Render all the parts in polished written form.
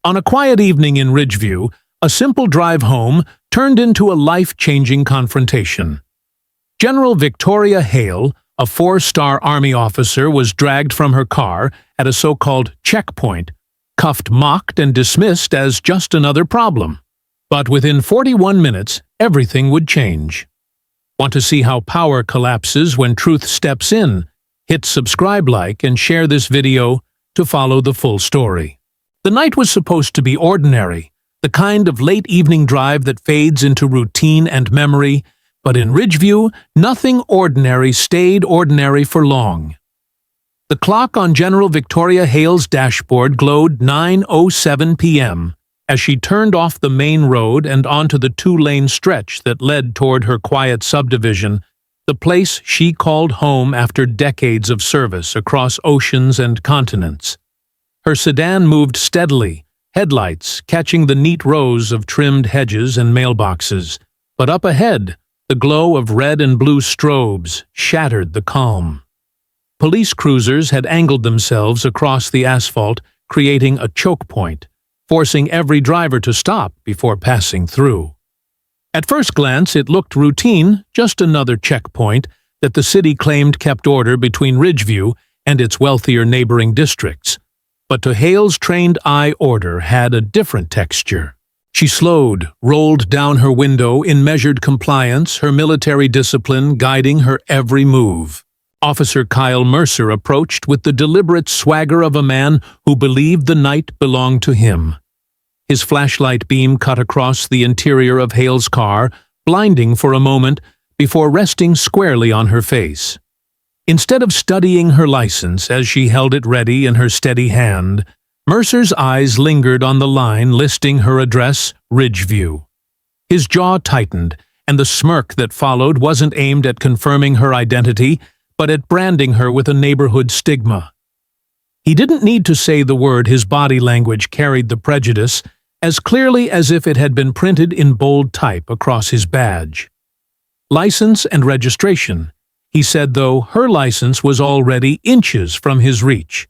On a quiet evening in Ridgeview, a simple drive home turned into a life-changing confrontation. General Victoria Hale, a 4-star Army officer, was dragged from her car at a so-called checkpoint, cuffed, mocked, and dismissed as just another problem. But within 41 minutes, everything would change. Want to see how power collapses when truth steps in? Hit subscribe, like, and share this video to follow the full story. The night was supposed to be ordinary, the kind of late-evening drive that fades into routine and memory, but in Ridgeview, nothing ordinary stayed ordinary for long. The clock on General Victoria Hale's dashboard glowed 9:07 p.m. as she turned off the main road and onto the 2-lane stretch that led toward her quiet subdivision, the place she called home after decades of service across oceans and continents. Her sedan moved steadily, headlights catching the neat rows of trimmed hedges and mailboxes, but up ahead, the glow of red and blue strobes shattered the calm. Police cruisers had angled themselves across the asphalt, creating a choke point, forcing every driver to stop before passing through. At first glance, it looked routine, just another checkpoint that the city claimed kept order between Ridgeview and its wealthier neighboring districts. But to Hale's trained eye, order had a different texture. She slowed, rolled down her window in measured compliance, her military discipline guiding her every move. Officer Kyle Mercer approached with the deliberate swagger of a man who believed the night belonged to him. His flashlight beam cut across the interior of Hale's car, blinding for a moment before resting squarely on her face. Instead of studying her license as she held it ready in her steady hand, Mercer's eyes lingered on the line listing her address, Ridgeview. His jaw tightened, and the smirk that followed wasn't aimed at confirming her identity, but at branding her with a neighborhood stigma. He didn't need to say the word, his body language carried the prejudice, as clearly as if it had been printed in bold type across his badge. License and registration, he said, though her license was already inches from his reach.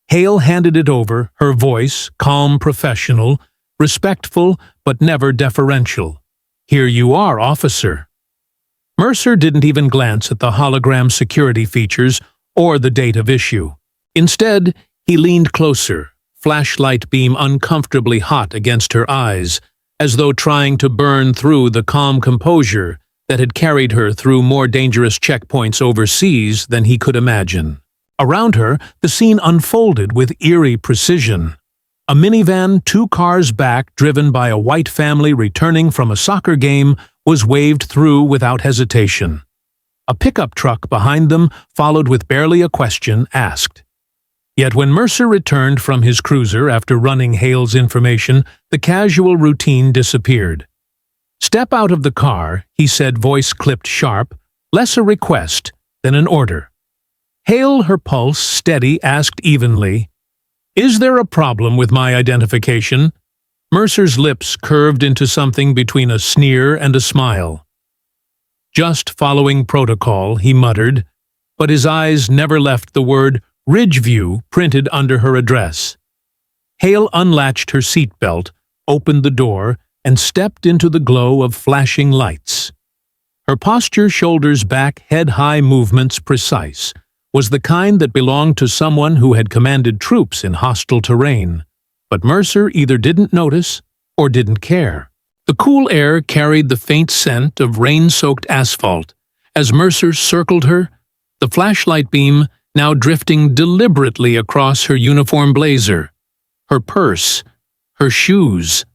Hale handed it over, her voice calm, professional, respectful, but never deferential. "Here you are, officer." Mercer didn't even glance at the hologram security features or the date of issue. Instead, he leaned closer, flashlight beam uncomfortably hot against her eyes, as though trying to burn through the calm composure that had carried her through more dangerous checkpoints overseas than he could imagine. Around her, the scene unfolded with eerie precision. A minivan 2 cars back, driven by a white family returning from a soccer game, was waved through without hesitation. A pickup truck behind them followed with barely a question asked. Yet when Mercer returned from his cruiser after running Hale's information, the casual routine disappeared. "Step out of the car," he said, voice clipped sharp, less a request than an order. Hale, her pulse steady, asked evenly, "Is there a problem with my identification?" Mercer's lips curved into something between a sneer and a smile. "Just following protocol," he muttered, but his eyes never left the word Ridgeview printed under her address. Hale unlatched her seatbelt, opened the door, and stepped into the glow of flashing lights. Her posture, shoulders back, head-high movements precise, was the kind that belonged to someone who had commanded troops in hostile terrain. But Mercer either didn't notice or didn't care. The cool air carried the faint scent of rain-soaked asphalt. As Mercer circled her, the flashlight beam now drifting deliberately across her uniform blazer, her purse, her shoes.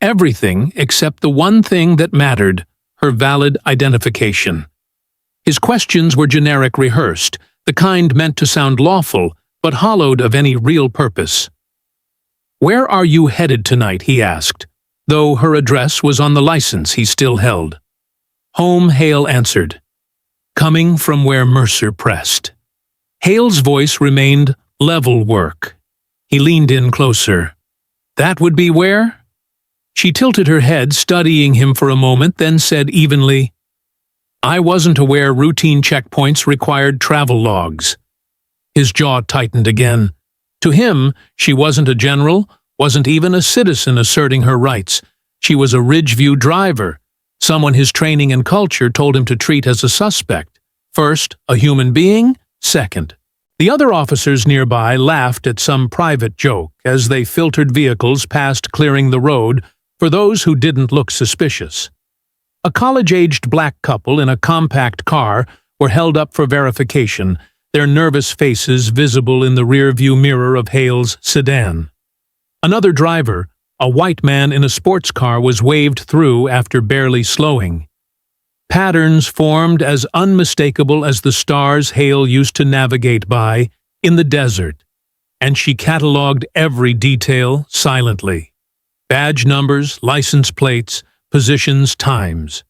Everything except the one thing that mattered, her valid identification. His questions were generic, rehearsed, the kind meant to sound lawful, but hollowed of any real purpose. "Where are you headed tonight?" he asked, though her address was on the license he still held. "Home," Hale answered, coming from where Mercer pressed. Hale's voice remained level work. He leaned in closer. "That would be where?" She tilted her head, studying him for a moment, then said evenly, "I wasn't aware routine checkpoints required travel logs." His jaw tightened again. To him, she wasn't a general wasn't even a citizen asserting her rights. She was a Ridgeview driver, someone his training and culture told him to treat as a suspect. First, a human being, second. The other officers nearby laughed at some private joke as they filtered vehicles past clearing the road for those who didn't look suspicious. A college-aged black couple in a compact car were held up for verification, their nervous faces visible in the rear-view mirror of Hale's sedan. Another driver, a white man in a sports car, was waved through after barely slowing. Patterns formed as unmistakable as the stars Hale used to navigate by in the desert, and she catalogued every detail silently. Badge numbers, license plates, positions, times.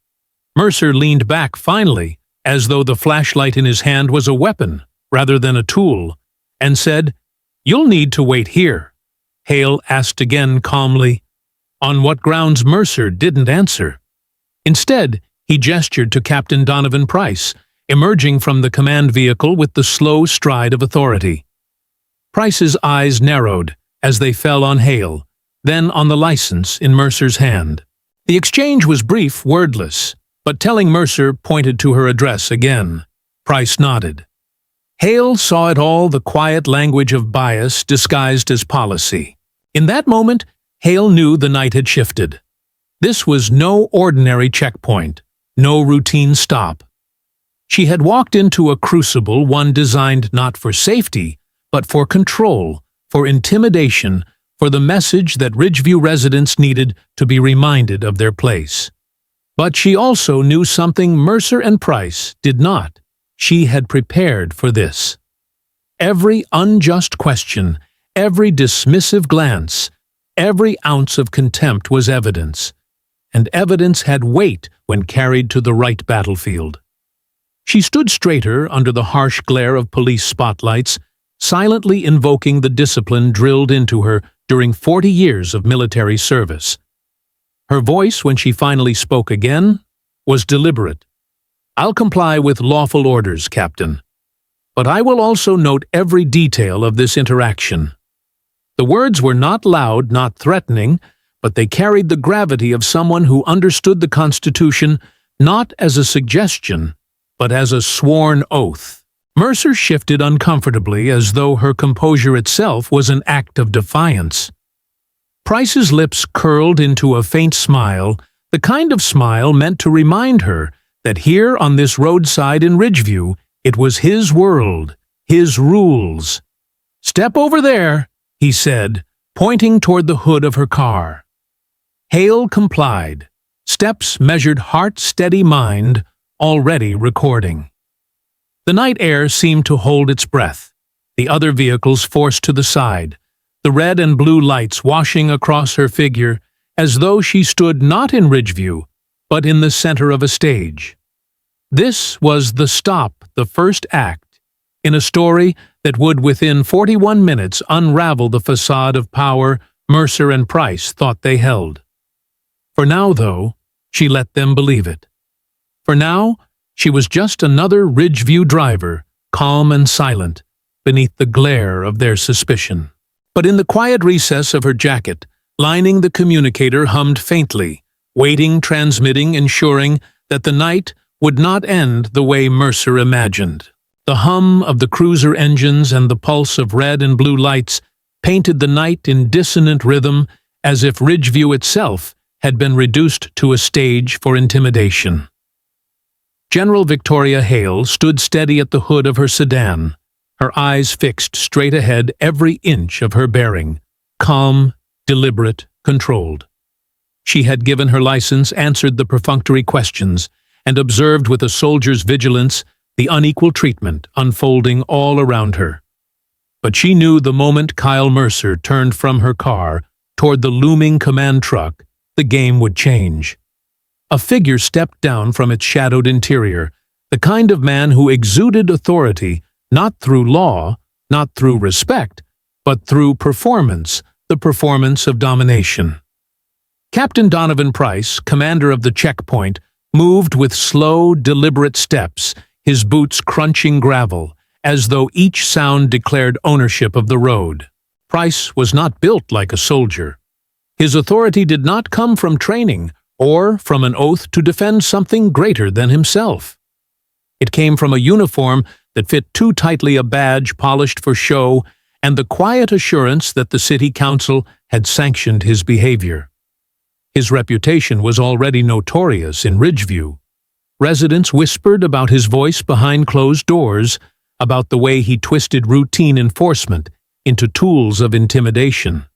Mercer leaned back finally, as though the flashlight in his hand was a weapon rather than a tool, and said, "You'll need to wait here." Hale asked again calmly, on what grounds Mercer didn't answer. Instead, he gestured to Captain Donovan Price, emerging from the command vehicle with the slow stride of authority. Price's eyes narrowed as they fell on Hale, then on the license in Mercer's hand. The exchange was brief, wordless, but telling Mercer pointed to her address again. Price nodded. Hale saw it all, the quiet language of bias disguised as policy. In that moment, Hale knew the night had shifted. This was no ordinary checkpoint, no routine stop. She had walked into a crucible, one designed not for safety, but for control, for intimidation, for the message that Ridgeview residents needed to be reminded of their place. But she also knew something Mercer and Price did not. She had prepared for this. Every unjust question, every dismissive glance, every ounce of contempt was evidence, and evidence had weight when carried to the right battlefield. She stood straighter under the harsh glare of police spotlights, silently invoking the discipline drilled into her during 40 years of military service. Her voice, when she finally spoke again, was deliberate. "I'll comply with lawful orders, Captain. But I will also note every detail of this interaction." The words were not loud, not threatening, but they carried the gravity of someone who understood the Constitution not as a suggestion, but as a sworn oath. Mercer shifted uncomfortably, as though her composure itself was an act of defiance. Price's lips curled into a faint smile, the kind of smile meant to remind her that here on this roadside in Ridgeview, it was his world, his rules. "Step over there," he said, pointing toward the hood of her car. Hale complied. Steps measured heart-steady mind, already recording. The night air seemed to hold its breath, the other vehicles forced to the side, the red and blue lights washing across her figure as though she stood not in Ridgeview, but in the center of a stage. This was the stop, the first act, in a story that would within 41 minutes unravel the facade of power Mercer and Price thought they held. For now, though, she let them believe it. For now, she was just another Ridgeview driver, calm and silent, beneath the glare of their suspicion. But in the quiet recess of her jacket, lining the communicator hummed faintly, waiting, transmitting, ensuring that the night would not end the way Mercer imagined. The hum of the cruiser engines and the pulse of red and blue lights painted the night in dissonant rhythm, as if Ridgeview itself had been reduced to a stage for intimidation. General Victoria Hale stood steady at the hood of her sedan, her eyes fixed straight ahead, every inch of her bearing, calm, deliberate, controlled. She had given her license, answered the perfunctory questions, and observed with a soldier's vigilance the unequal treatment unfolding all around her. But she knew the moment Kyle Mercer turned from her car toward the looming command truck, the game would change. A figure stepped down from its shadowed interior, the kind of man who exuded authority not through law, not through respect, but through performance, the performance of domination. Captain Donovan Price, commander of the checkpoint, moved with slow, deliberate steps, his boots crunching gravel, as though each sound declared ownership of the road. Price was not built like a soldier. His authority did not come from training or from an oath to defend something greater than himself. It came from a uniform that fit too tightly a badge polished for show and the quiet assurance that the city council had sanctioned his behavior. His reputation was already notorious in Ridgeview. Residents whispered about his voice behind closed doors, about the way he twisted routine enforcement into tools of intimidation.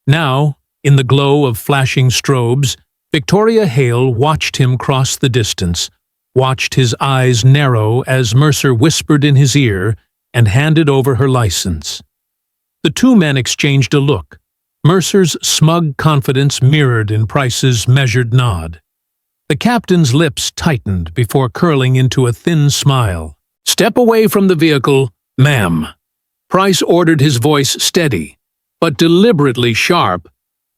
Now, in the glow of flashing strobes, Victoria Hale watched him cross the distance, watched his eyes narrow as Mercer whispered in his ear and handed over her license. The two men exchanged a look, Mercer's smug confidence mirrored in Price's measured nod. The captain's lips tightened before curling into a thin smile. "Step away from the vehicle, ma'am." Price ordered, his voice steady, but deliberately sharp,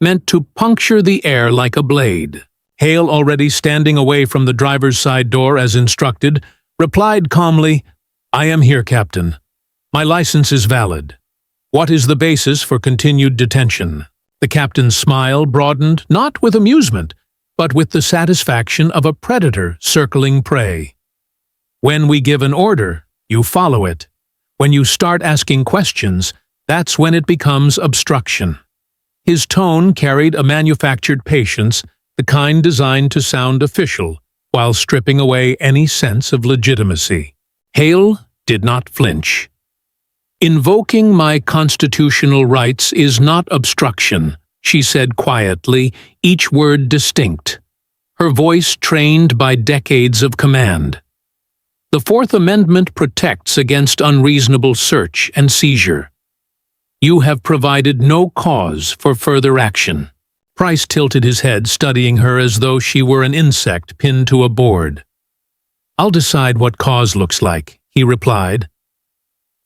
meant to puncture the air like a blade. Hale, already standing away from the driver's side door as instructed, replied calmly, "I am here, Captain. My license is valid. What is the basis for continued detention?" The captain's smile broadened not with amusement, but with the satisfaction of a predator circling prey. "When we give an order, you follow it. When you start asking questions, that's when it becomes obstruction." His tone carried a manufactured patience, the kind designed to sound official, while stripping away any sense of legitimacy. Hale did not flinch. "Invoking my constitutional rights is not obstruction," she said quietly, each word distinct, her voice trained by decades of command. "The Fourth Amendment protects against unreasonable search and seizure. You have provided no cause for further action." Price tilted his head, studying her as though she were an insect pinned to a board. "I'll decide what cause looks like," he replied.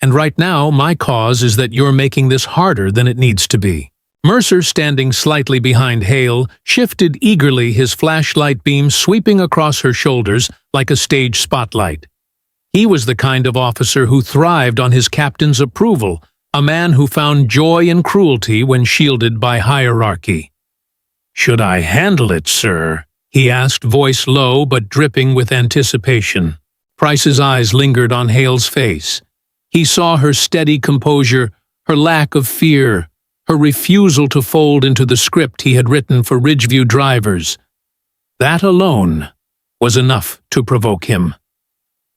"And right now, my cause is that you're making this harder than it needs to be." Mercer, standing slightly behind Hale, shifted eagerly, his flashlight beam sweeping across her shoulders like a stage spotlight. He was the kind of officer who thrived on his captain's approval, a man who found joy in cruelty when shielded by hierarchy. "Should I handle it, sir?" he asked, voice low but dripping with anticipation. Price's eyes lingered on Hale's face. He saw her steady composure, her lack of fear, her refusal to fold into the script he had written for Ridgeview drivers. That alone was enough to provoke him.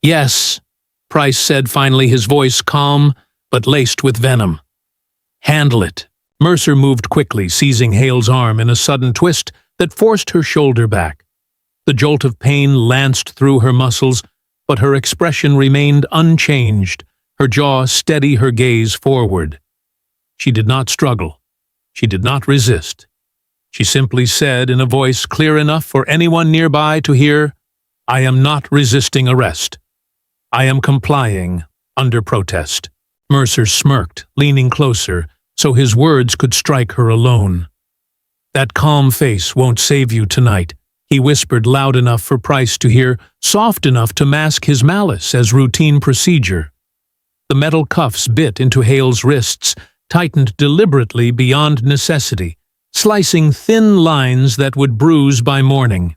"Yes," Price said finally, his voice calm but laced with venom. "Handle it." Mercer moved quickly, seizing Hale's arm in a sudden twist that forced her shoulder back. The jolt of pain lanced through her muscles, but her expression remained unchanged, her jaw steady, her gaze forward. She did not struggle. She did not resist. She simply said in a voice clear enough for anyone nearby to hear, "I am not resisting arrest. I am complying under protest." Mercer smirked, leaning closer, so his words could strike her alone. "That calm face won't save you tonight," he whispered loud enough for Price to hear, soft enough to mask his malice as routine procedure. The metal cuffs bit into Hale's wrists, tightened deliberately beyond necessity, slicing thin lines that would bruise by morning.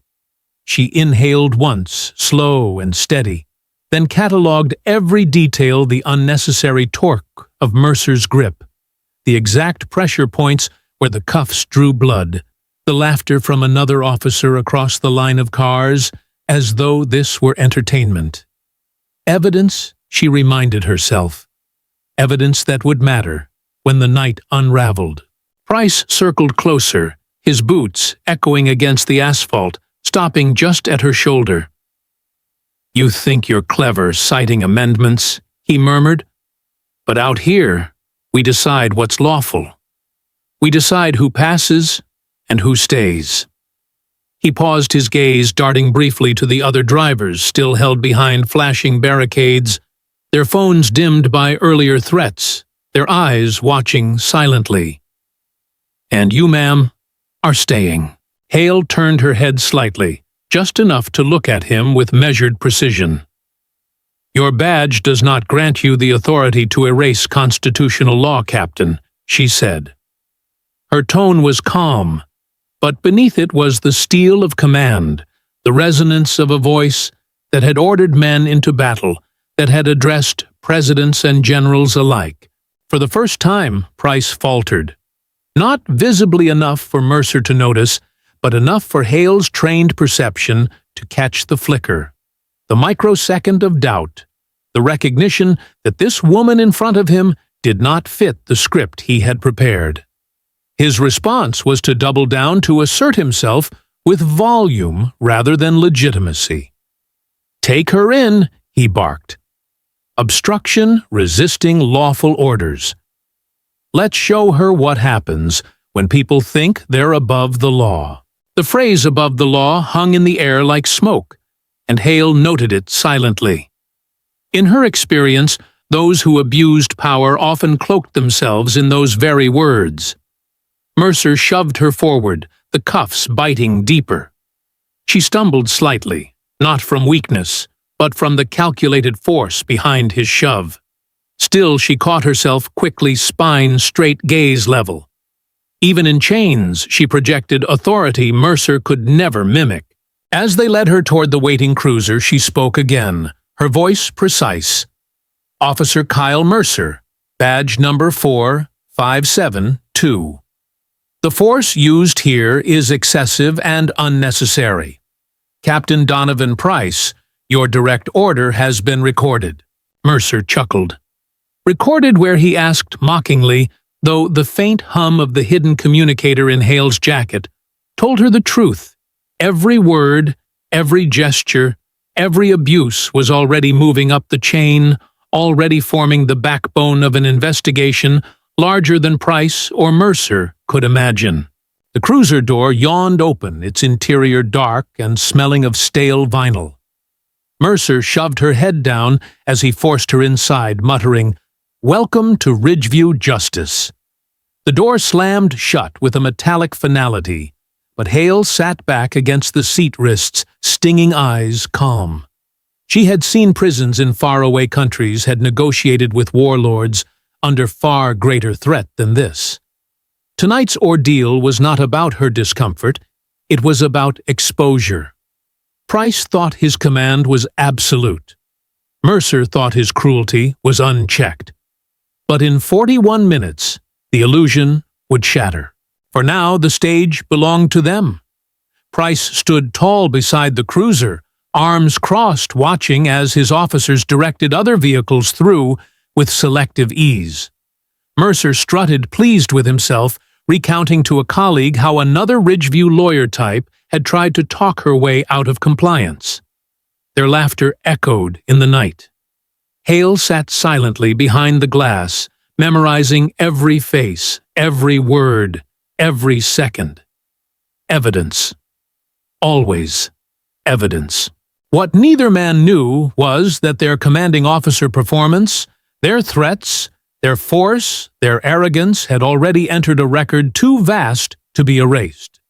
She inhaled once, slow and steady, then catalogued every detail, the unnecessary torque of Mercer's grip, the exact pressure points where the cuffs drew blood, the laughter from another officer across the line of cars, as though this were entertainment. Evidence, she reminded herself. Evidence that would matter when the night unraveled. Price circled closer, his boots echoing against the asphalt, stopping just at her shoulder. "You think you're clever citing amendments," he murmured. "But out here, we decide what's lawful. We decide who passes and who stays." He paused, his gaze darting briefly to the other drivers still held behind flashing barricades, their phones dimmed by earlier threats, their eyes watching silently. "And you, ma'am, are staying." Hale turned her head slightly, just enough to look at him with measured precision. "Your badge does not grant you the authority to erase constitutional law, Captain," she said. Her tone was calm, but beneath it was the steel of command, the resonance of a voice that had ordered men into battle, that had addressed presidents and generals alike. For the first time, Price faltered. Not visibly enough for Mercer to notice, but enough for Hale's trained perception to catch the flicker. The microsecond of doubt, the recognition that this woman in front of him did not fit the script he had prepared. His response was to double down, to assert himself with volume rather than legitimacy. "Take her in," he barked. "Obstruction, resisting lawful orders. Let's show her what happens when people think they're above the law." The phrase "above the law" hung in the air like smoke, and Hale noted it silently. In her experience, those who abused power often cloaked themselves in those very words. Mercer shoved her forward, the cuffs biting deeper. She stumbled slightly, not from weakness, but from the calculated force behind his shove. Still, she caught herself quickly, spine straight, gaze level. Even in chains, she projected authority Mercer could never mimic. As they led her toward the waiting cruiser, she spoke again, her voice precise. "Officer Kyle Mercer, badge number 4572. The force used here is excessive and unnecessary. Captain Donovan Price, your direct order has been recorded." Mercer chuckled. Recorded where, he asked mockingly, though the faint hum of the hidden communicator in Hale's jacket told her the truth. Every word, every gesture, every abuse was already moving up the chain, already forming the backbone of an investigation larger than Price or Mercer could imagine. The cruiser door yawned open, its interior dark and smelling of stale vinyl. Mercer shoved her head down as he forced her inside, muttering, "Welcome to Ridgeview Justice." The door slammed shut with a metallic finality, but Hale sat back against the seat wrists, stinging eyes calm. She had seen prisons in faraway countries, had negotiated with warlords under far greater threat than this. Tonight's ordeal was not about her discomfort, it was about exposure. Price thought his command was absolute. Mercer thought his cruelty was unchecked. But in 41 minutes, the illusion would shatter. For now, the stage belonged to them. Price stood tall beside the cruiser, arms crossed, watching as his officers directed other vehicles through with selective ease. Mercer strutted, pleased with himself, recounting to a colleague how another Ridgeview lawyer type had tried to talk her way out of compliance. Their laughter echoed in the night. Hale sat silently behind the glass, memorizing every face, every word, every second. Evidence. Always evidence. What neither man knew was that their commanding officer performance, their threats, their force, their arrogance had already entered a record too vast to be erased.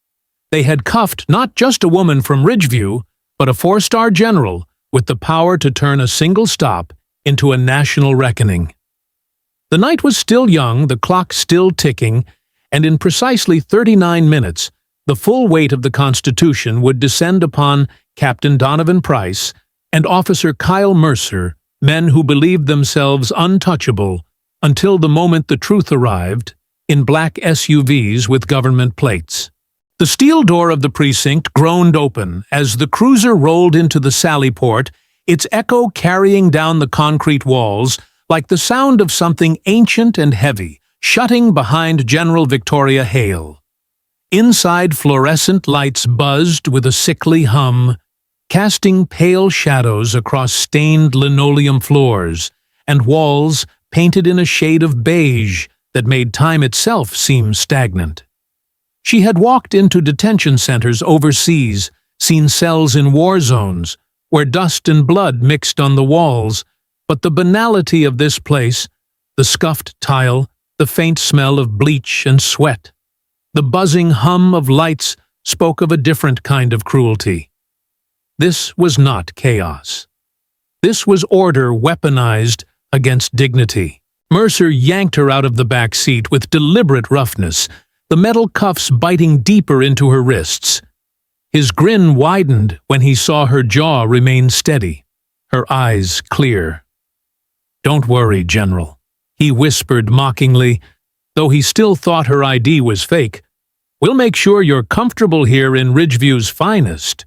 They had cuffed not just a woman from Ridgeview, but a 4-star general with the power to turn a single stop into a national reckoning. The night was still young, the clock still ticking, and in precisely 39 minutes, the full weight of the Constitution would descend upon Captain Donovan Price and Officer Kyle Mercer, men who believed themselves untouchable until the moment the truth arrived, in black SUVs with government plates. The steel door of the precinct groaned open as the cruiser rolled into the sally port, its echo carrying down the concrete walls like the sound of something ancient and heavy, shutting behind General Victoria Hale. Inside, fluorescent lights buzzed with a sickly hum, casting pale shadows across stained linoleum floors and walls painted in a shade of beige that made time itself seem stagnant. She had walked into detention centers overseas, seen cells in war zones, where dust and blood mixed on the walls, but the banality of this place, the scuffed tile, the faint smell of bleach and sweat, the buzzing hum of lights spoke of a different kind of cruelty. This was not chaos. This was order weaponized against dignity. Mercer yanked her out of the back seat with deliberate roughness, the metal cuffs biting deeper into her wrists. His grin widened when he saw her jaw remain steady, her eyes clear. "Don't worry, General," he whispered mockingly, though he still thought her ID was fake. "We'll make sure you're comfortable here in Ridgeview's finest."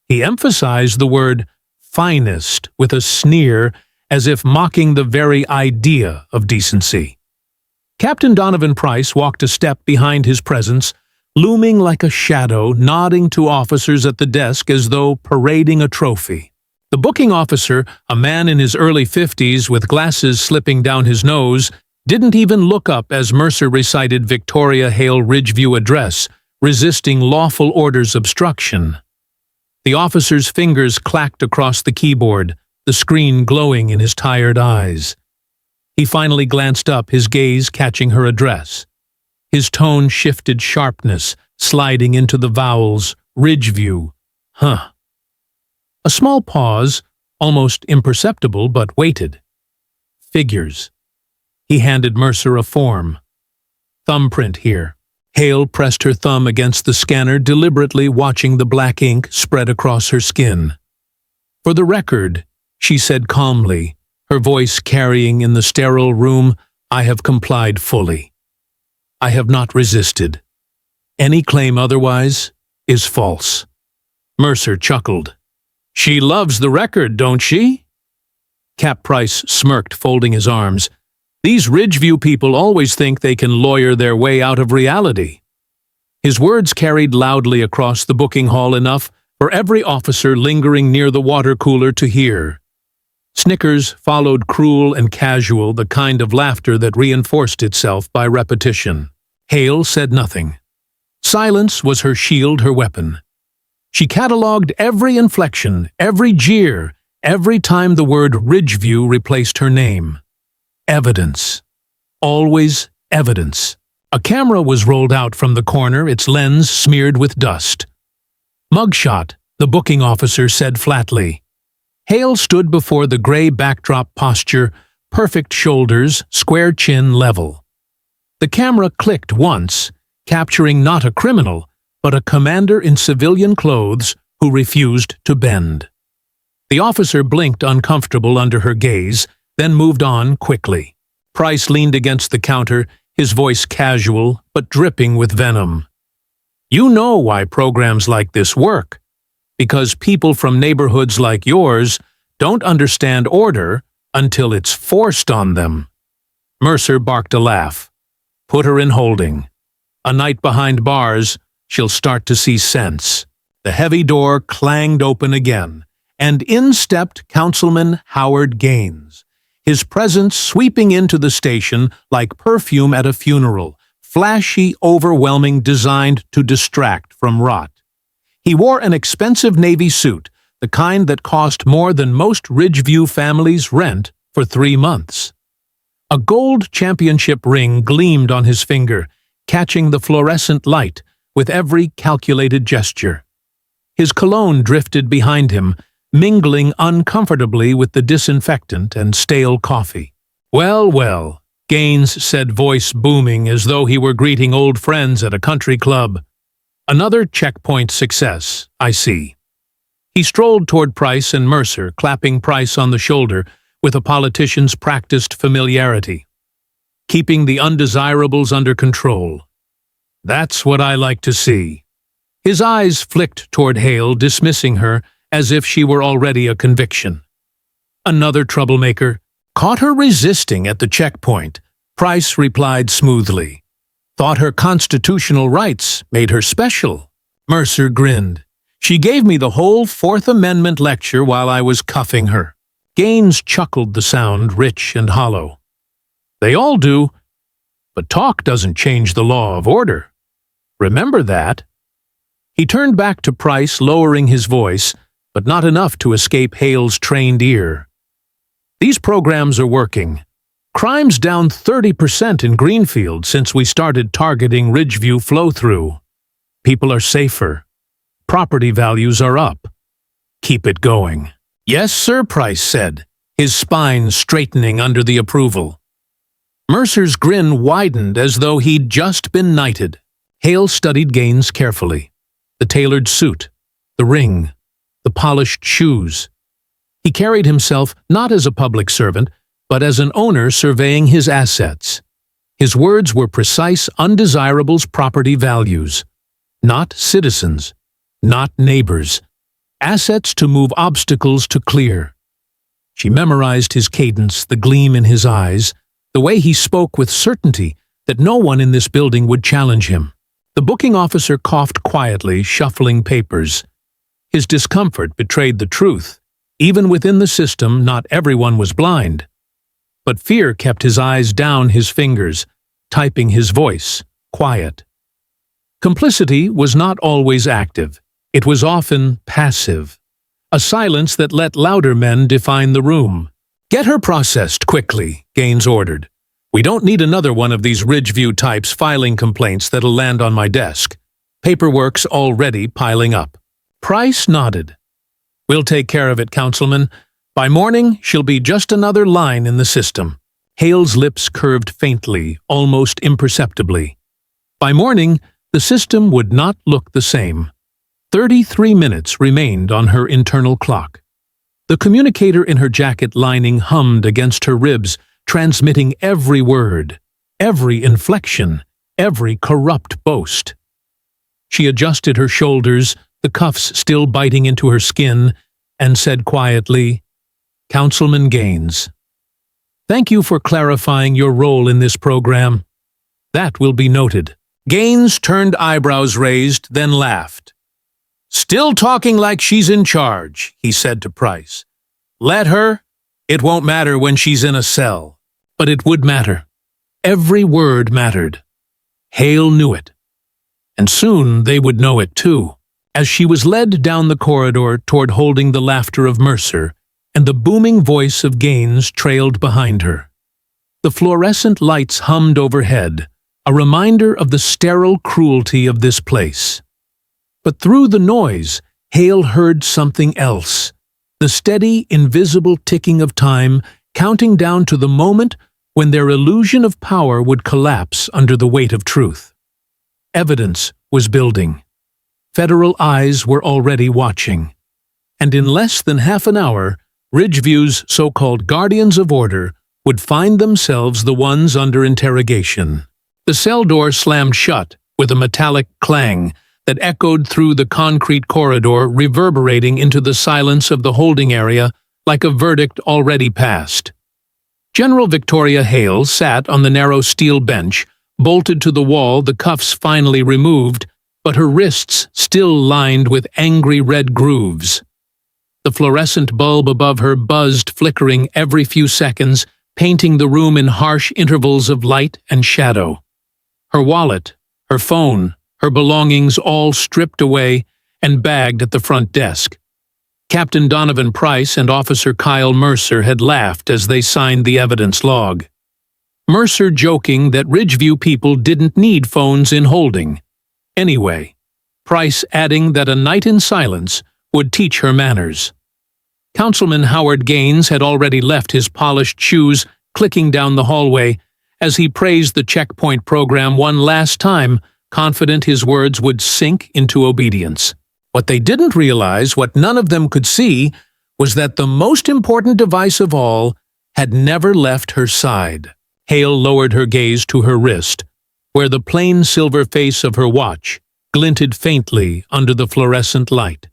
He emphasized the word finest with a sneer, as if mocking the very idea of decency. Captain Donovan Price walked a step behind his presence, looming like a shadow, nodding to officers at the desk as though parading a trophy. The booking officer, a man in his early 50s with glasses slipping down his nose, didn't even look up as Mercer recited Victoria Hale Ridgeview address, resisting lawful order's obstruction. The officer's fingers clacked across the keyboard, the screen glowing in his tired eyes. He finally glanced up, his gaze catching her address. His tone shifted sharpness, sliding into the vowels, Ridgeview, huh. A small pause, almost imperceptible, but waited. Figures. He handed Mercer a form. "Thumbprint here." Hale pressed her thumb against the scanner, deliberately watching the black ink spread across her skin. "For the record," she said calmly, her voice carrying in the sterile room, "I have complied fully. I have not resisted. Any claim otherwise is false." Mercer chuckled. "She loves the record, don't she?" Cap Price smirked, folding his arms. "These Ridgeview people always think they can lawyer their way out of reality." His words carried loudly across the booking hall, enough for every officer lingering near the water cooler to hear. Snickers followed cruel and casual, the kind of laughter that reinforced itself by repetition. Hale said nothing. Silence was her shield, her weapon. She catalogued every inflection, every jeer, every time the word Ridgeview replaced her name. Evidence. Always evidence. A camera was rolled out from the corner, its lens smeared with dust. "Mugshot," the booking officer said flatly. Hale stood before the gray backdrop posture, perfect shoulders, square chin level. The camera clicked once, capturing not a criminal, but a commander in civilian clothes who refused to bend. The officer blinked, uncomfortable under her gaze, then moved on quickly. Price leaned against the counter, his voice casual but dripping with venom. "You know why programs like this work. Because people from neighborhoods like yours don't understand order until it's forced on them." Mercer barked a laugh. "Put her in holding. A night behind bars, she'll start to see sense." The heavy door clanged open again, and in stepped Councilman Howard Gaines, his presence sweeping into the station like perfume at a funeral, flashy, overwhelming, designed to distract from rot. He wore an expensive Navy suit, the kind that cost more than most Ridgeview families' rent for 3 months. A gold championship ring gleamed on his finger, catching the fluorescent light with every calculated gesture. His cologne drifted behind him, mingling uncomfortably with the disinfectant and stale coffee. "Well, well," Gaines said, voice booming as though he were greeting old friends at a country club. "Another checkpoint success, I see." He strolled toward Price and Mercer, clapping Price on the shoulder with a politician's practiced familiarity. "Keeping the undesirables under control. That's what I like to see." His eyes flicked toward Hale, dismissing her as if she were already a conviction. "Another troublemaker. Caught her resisting at the checkpoint," Price replied smoothly. "Thought her constitutional rights made her special." Mercer grinned. "She gave me the whole Fourth Amendment lecture while I was cuffing her." Gaines chuckled, the sound rich and hollow. "They all do, but talk doesn't change the law of order. Remember that." He turned back to Price, lowering his voice, but not enough to escape Hale's trained ear. "These programs are working. Crime's down 30% in Greenfield since we started targeting Ridgeview flow-through. People are safer. Property values are up. Keep it going." "Yes, sir," Price said, his spine straightening under the approval. Mercer's grin widened as though he'd just been knighted. Hale studied Gaines carefully. The tailored suit, the ring, the polished shoes. He carried himself not as a public servant, but as an owner surveying his assets. His words were precise undesirables property values. Not citizens, not neighbors. Assets to move obstacles to clear. She memorized his cadence, the gleam in his eyes, the way he spoke with certainty that no one in this building would challenge him. The booking officer coughed quietly, shuffling papers. His discomfort betrayed the truth. Even within the system, not everyone was blind. But fear kept his eyes down his fingers, typing his voice, quiet. Complicity was not always active. It was often passive. A silence that let louder men define the room. "Get her processed quickly," Gaines ordered. "We don't need another one of these Ridgeview types filing complaints that'll land on my desk. Paperwork's already piling up." Price nodded. "We'll take care of it, Councilman. By morning, she'll be just another line in the system." Hale's lips curved faintly, almost imperceptibly. By morning, the system would not look the same. 33 minutes remained on her internal clock. The communicator in her jacket lining hummed against her ribs, transmitting every word, every inflection, every corrupt boast. She adjusted her shoulders, the cuffs still biting into her skin, and said quietly, "Councilman Gaines, thank you for clarifying your role in this program. That will be noted." Gaines turned eyebrows raised, then laughed. "Still talking like she's in charge," he said to Price. "Let her. It won't matter when she's in a cell." But it would matter. Every word mattered. Hale knew it. And soon they would know it too. As she was led down the corridor toward holding the laughter of Mercer, and the booming voice of Gaines trailed behind her. The fluorescent lights hummed overhead, a reminder of the sterile cruelty of this place. But through the noise, Hale heard something else. The steady, invisible ticking of time, counting down to the moment when their illusion of power would collapse under the weight of truth. Evidence was building. Federal eyes were already watching. And in less than half an hour, Ridgeview's so-called guardians of order would find themselves the ones under interrogation. The cell door slammed shut with a metallic clang that echoed through the concrete corridor, reverberating into the silence of the holding area like a verdict already passed. General Victoria Hale sat on the narrow steel bench, bolted to the wall, the cuffs finally removed, but her wrists still lined with angry red grooves. The fluorescent bulb above her buzzed, flickering every few seconds, painting the room in harsh intervals of light and shadow. Her wallet, her phone, her belongings all stripped away and bagged at the front desk. Captain Donovan Price and Officer Kyle Mercer had laughed as they signed the evidence log. Mercer joking that Ridgeview people didn't need phones in holding. Anyway, Price adding that a night in silence would teach her manners. Councilman Howard Gaines had already left his polished shoes clicking down the hallway as he praised the checkpoint program one last time, confident his words would sink into obedience. What they didn't realize, what none of them could see, was that the most important device of all had never left her side. Hale lowered her gaze to her wrist, where the plain silver face of her watch glinted faintly under the fluorescent light.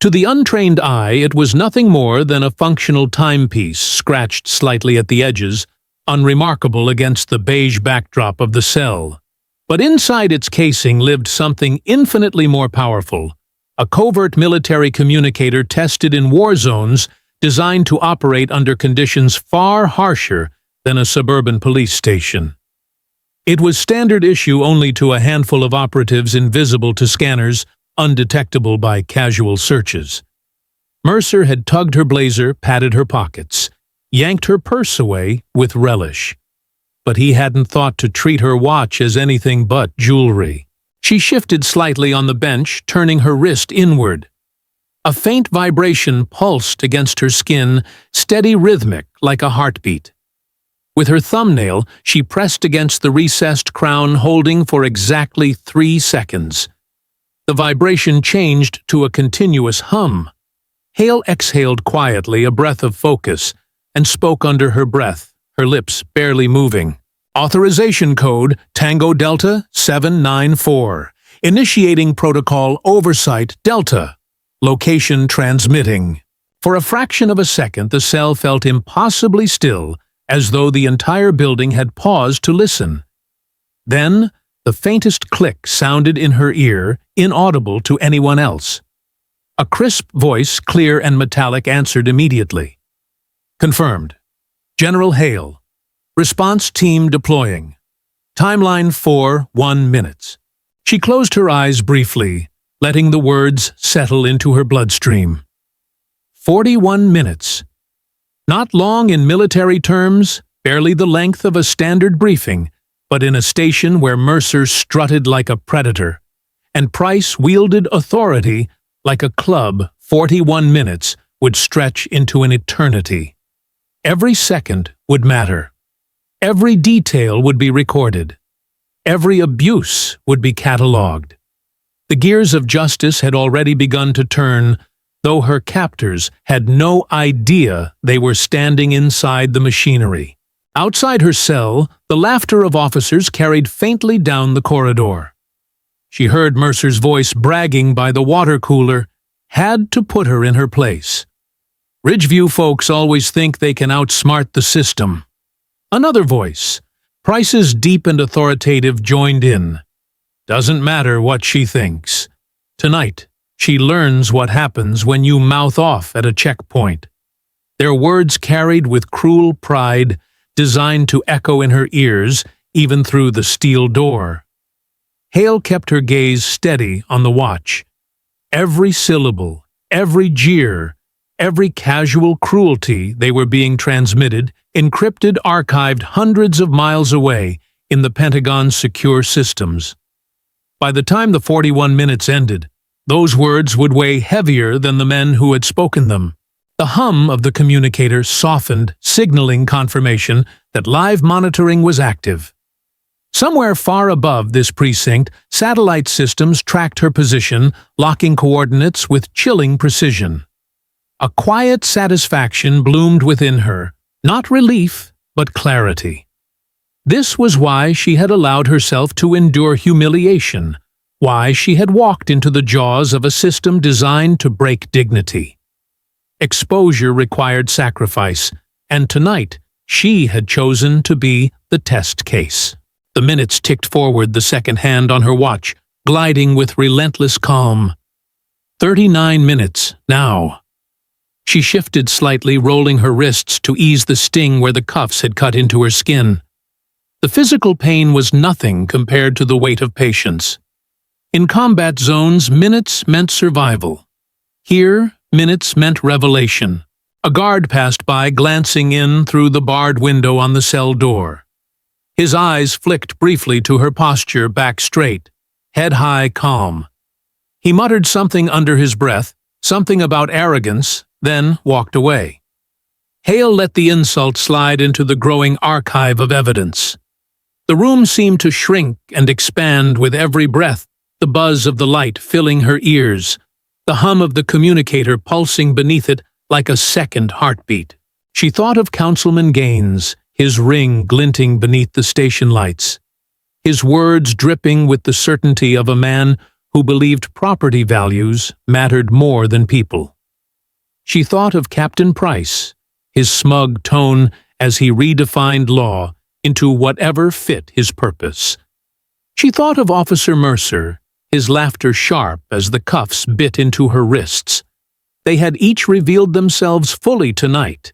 To the untrained eye, it was nothing more than a functional timepiece scratched slightly at the edges, unremarkable against the beige backdrop of the cell. But inside its casing lived something infinitely more powerful, a covert military communicator tested in war zones designed to operate under conditions far harsher than a suburban police station. It was standard issue only to a handful of operatives invisible to scanners, undetectable by casual searches. Mercer had tugged her blazer, patted her pockets, yanked her purse away with relish. But he hadn't thought to treat her watch as anything but jewelry. She shifted slightly on the bench, turning her wrist inward. A faint vibration pulsed against her skin, steady, rhythmic, like a heartbeat. With her thumbnail, she pressed against the recessed crown, holding for exactly 3 seconds. The vibration changed to a continuous hum. Hale exhaled quietly, a breath of focus, and spoke under her breath, her lips barely moving. Authorization code Tango Delta 794. Initiating protocol oversight Delta. Location transmitting. For a fraction of a second, the cell felt impossibly still, as though the entire building had paused to listen. Then, the faintest click sounded in her ear, inaudible to anyone else. A crisp voice, clear and metallic, answered immediately. Confirmed. General Hale. Response team deploying. Timeline 1 minutes. She closed her eyes briefly, letting the words settle into her bloodstream. 41 minutes. Not long in military terms, barely the length of a standard briefing, but in a station where Mercer strutted like a predator, and Price wielded authority like a club, 41 minutes would stretch into an eternity. Every second would matter. Every detail would be recorded. Every abuse would be catalogued. The gears of justice had already begun to turn, though her captors had no idea they were standing inside the machinery. Outside her cell, the laughter of officers carried faintly down the corridor. She heard Mercer's voice bragging by the water cooler, had to put her in her place. Ridgeview folks always think they can outsmart the system. Another voice, Price's deep and authoritative, joined in. Doesn't matter what she thinks. Tonight, she learns what happens when you mouth off at a checkpoint. Their words carried with cruel pride, designed to echo in her ears, even through the steel door. Hale kept her gaze steady on the watch. Every syllable, every jeer, every casual cruelty they were being transmitted, encrypted, archived hundreds of miles away in the Pentagon's secure systems. By the time the 41 minutes ended, those words would weigh heavier than the men who had spoken them. The hum of the communicator softened, signaling confirmation that live monitoring was active. Somewhere far above this precinct, satellite systems tracked her position, locking coordinates with chilling precision. A quiet satisfaction bloomed within her, not relief, but clarity. This was why she had allowed herself to endure humiliation, why she had walked into the jaws of a system designed to break dignity. Exposure required sacrifice, and tonight she had chosen to be the test case. The minutes ticked forward, the second hand on her watch, gliding with relentless calm. 39 minutes, now. She shifted slightly, rolling her wrists to ease the sting where the cuffs had cut into her skin. The physical pain was nothing compared to the weight of patience. In combat zones, minutes meant survival. Here, minutes meant revelation. A guard passed by, glancing in through the barred window on the cell door. His eyes flicked briefly to her posture, back straight, head high, calm. He muttered something under his breath, something about arrogance, then walked away. Hale let the insult slide into the growing archive of evidence. The room seemed to shrink and expand with every breath, the buzz of the light filling her ears, the hum of the communicator pulsing beneath it like a second heartbeat. She thought of Councilman Gaines, his ring glinting beneath the station lights, his words dripping with the certainty of a man who believed property values mattered more than people. She thought of Captain Price, his smug tone as he redefined law into whatever fit his purpose. She thought of Officer Mercer, his laughter sharp as the cuffs bit into her wrists. They had each revealed themselves fully tonight,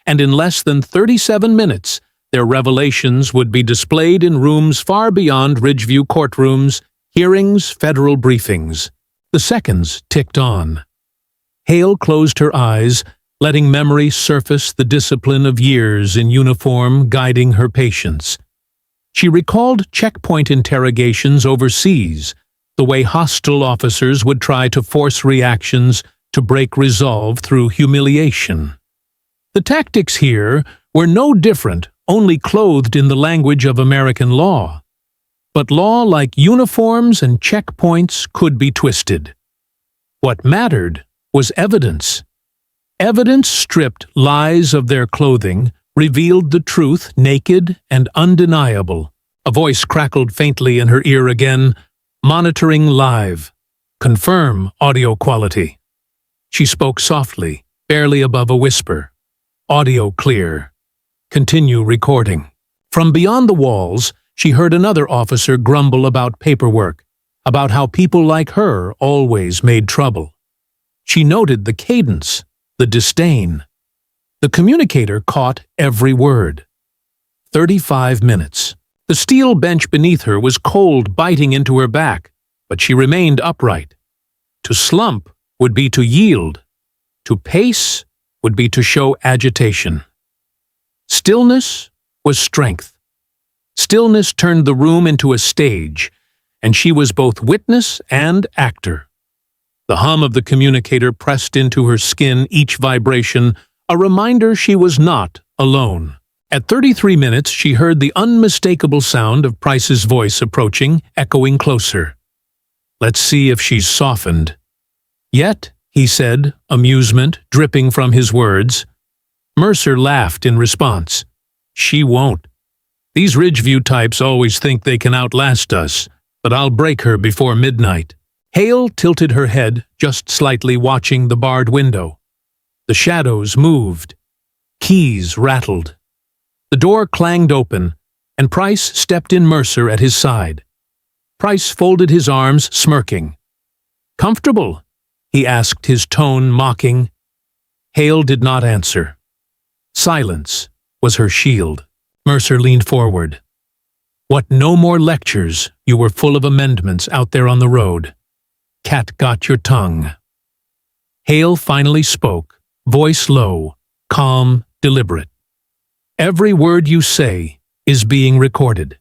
and in less than 37 minutes, their revelations would be displayed in rooms far beyond Ridgeview courtrooms, hearings, federal briefings. The seconds ticked on. Hale closed her eyes, letting memory surface the discipline of years in uniform guiding her patience. She recalled checkpoint interrogations overseas, the way hostile officers would try to force reactions to break resolve through humiliation. The tactics here were no different, only clothed in the language of American law. But law, like uniforms and checkpoints, could be twisted. What mattered was evidence. Evidence stripped lies of their clothing, revealed the truth naked and undeniable. A voice crackled faintly in her ear again. Monitoring live. Confirm audio quality. She spoke softly, barely above a whisper. Audio clear. Continue recording. From beyond the walls, she heard another officer grumble about paperwork, about how people like her always made trouble. She noted the cadence, the disdain. The communicator caught every word. 35 minutes. The steel bench beneath her was cold, biting into her back, but she remained upright. To slump would be to yield. To pace would be to show agitation. Stillness was strength. Stillness turned the room into a stage, and she was both witness and actor. The hum of the communicator pressed into her skin, each vibration, a reminder she was not alone. At 33 minutes, she heard the unmistakable sound of Price's voice approaching, echoing closer. Let's see if she's softened. Yet, he said, amusement dripping from his words. Mercer laughed in response. She won't. These Ridgeview types always think they can outlast us, but I'll break her before midnight. Hale tilted her head, just slightly, watching the barred window. The shadows moved. Keys rattled. The door clanged open, and Price stepped in, Mercer at his side. Price folded his arms, smirking. Comfortable? He asked, his tone mocking. Hale did not answer. Silence was her shield. Mercer leaned forward. What, no more lectures? You were full of amendments out there on the road. Cat got your tongue. Hale finally spoke, voice low, calm, deliberate. Every word you say is being recorded.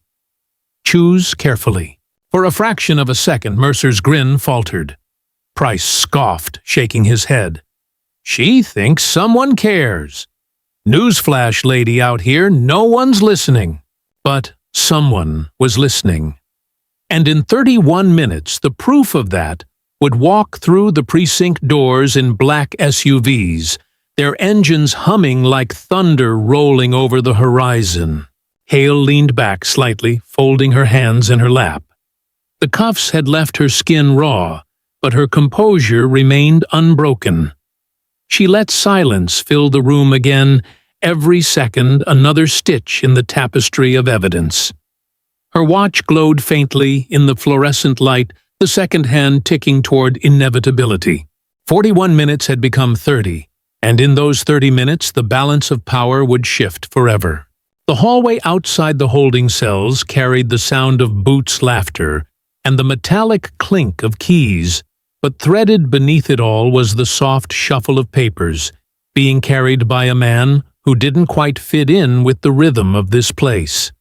Choose carefully. For a fraction of a second, Mercer's grin faltered. Price scoffed, shaking his head. She thinks someone cares. Newsflash, lady out here, no one's listening. But someone was listening. And in 31 minutes, the proof of that would walk through the precinct doors in black SUVs, their engines humming like thunder rolling over the horizon. Hale leaned back slightly, folding her hands in her lap. The cuffs had left her skin raw, but her composure remained unbroken. She let silence fill the room again, every second another stitch in the tapestry of evidence. Her watch glowed faintly in the fluorescent light, the second hand ticking toward inevitability. 41 minutes had become 30, and in those 30 minutes the balance of power would shift forever. The hallway outside the holding cells carried the sound of Boots' laughter and the metallic clink of keys, but threaded beneath it all was the soft shuffle of papers, being carried by a man who didn't quite fit in with the rhythm of this place.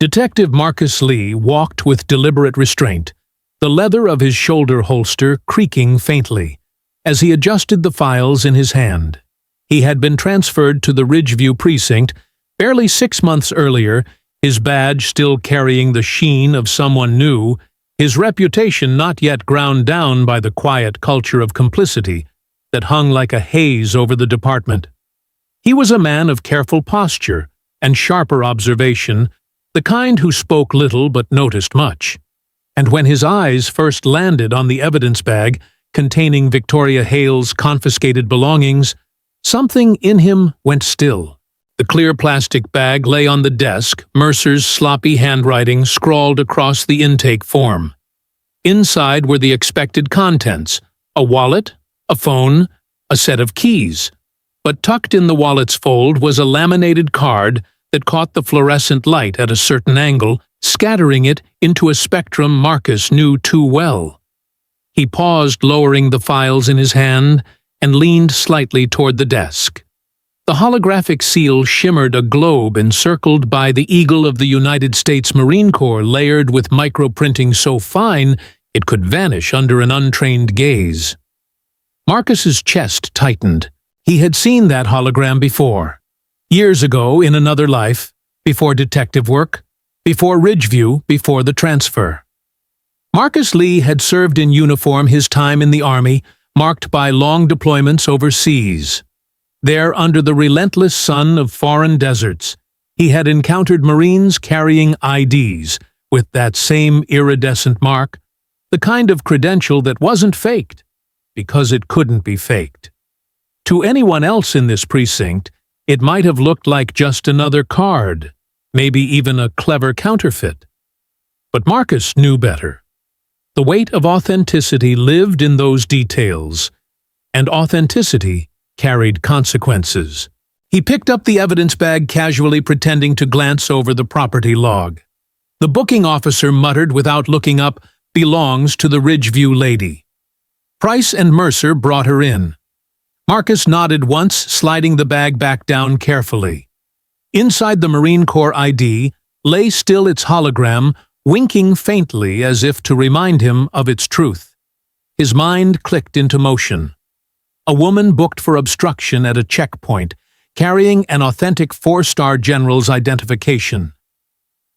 Detective Marcus Lee walked with deliberate restraint, the leather of his shoulder holster creaking faintly, as he adjusted the files in his hand. He had been transferred to the Ridgeview precinct barely 6 months earlier, his badge still carrying the sheen of someone new, his reputation not yet ground down by the quiet culture of complicity that hung like a haze over the department. He was a man of careful posture and sharper observation, the kind who spoke little but noticed much. And when his eyes first landed on the evidence bag containing Victoria Hale's confiscated belongings, something in him went still. The clear plastic bag lay on the desk, Mercer's sloppy handwriting scrawled across the intake form. Inside were the expected contents: a wallet, a phone, a set of keys. But tucked in the wallet's fold was a laminated card that caught the fluorescent light at a certain angle, scattering it into a spectrum Marcus knew too well. He paused, lowering the files in his hand, and leaned slightly toward the desk. The holographic seal shimmered, a globe encircled by the eagle of the United States Marine Corps, layered with microprinting so fine it could vanish under an untrained gaze. Marcus's chest tightened. He had seen that hologram before. Years ago, in another life, before detective work, before Ridgeview, before the transfer. Marcus Lee had served in uniform his time in the Army, marked by long deployments overseas. There, under the relentless sun of foreign deserts, he had encountered Marines carrying IDs with that same iridescent mark, the kind of credential that wasn't faked, because it couldn't be faked. To anyone else in this precinct, it might have looked like just another card, maybe even a clever counterfeit. But Marcus knew better. The weight of authenticity lived in those details, and authenticity carried consequences. He picked up the evidence bag casually, pretending to glance over the property log. The booking officer muttered without looking up, "Belongs to the Ridgeview lady." Price and Mercer brought her in. Marcus nodded once, sliding the bag back down carefully. Inside the Marine Corps ID lay still its hologram, winking faintly as if to remind him of its truth. His mind clicked into motion. A woman booked for obstruction at a checkpoint, carrying an authentic four-star general's identification.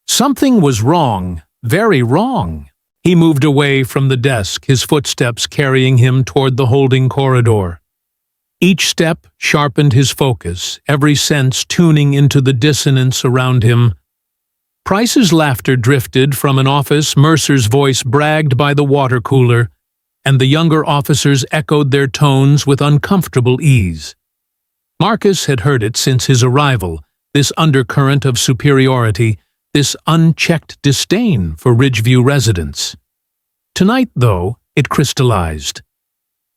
Something was wrong, very wrong. He moved away from the desk, his footsteps carrying him toward the holding corridor. Each step sharpened his focus, every sense tuning into the dissonance around him. Price's laughter drifted from an office, Mercer's voice bragged by the water cooler, and the younger officers echoed their tones with uncomfortable ease. Marcus had heard it since his arrival, this undercurrent of superiority, this unchecked disdain for Ridgeview residents. Tonight, though, it crystallized.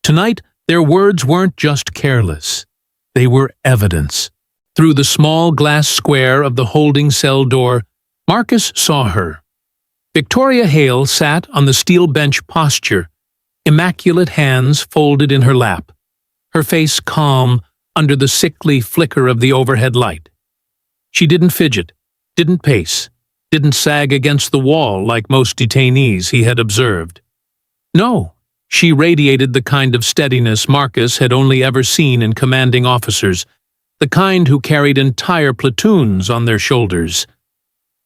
Tonight, their words weren't just careless. They were evidence. Through the small glass square of the holding cell door, Marcus saw her. Victoria Hale sat on the steel bench posture, immaculate hands folded in her lap, her face calm under the sickly flicker of the overhead light. She didn't fidget, didn't pace, didn't sag against the wall like most detainees he had observed. No, she radiated the kind of steadiness Marcus had only ever seen in commanding officers, the kind who carried entire platoons on their shoulders.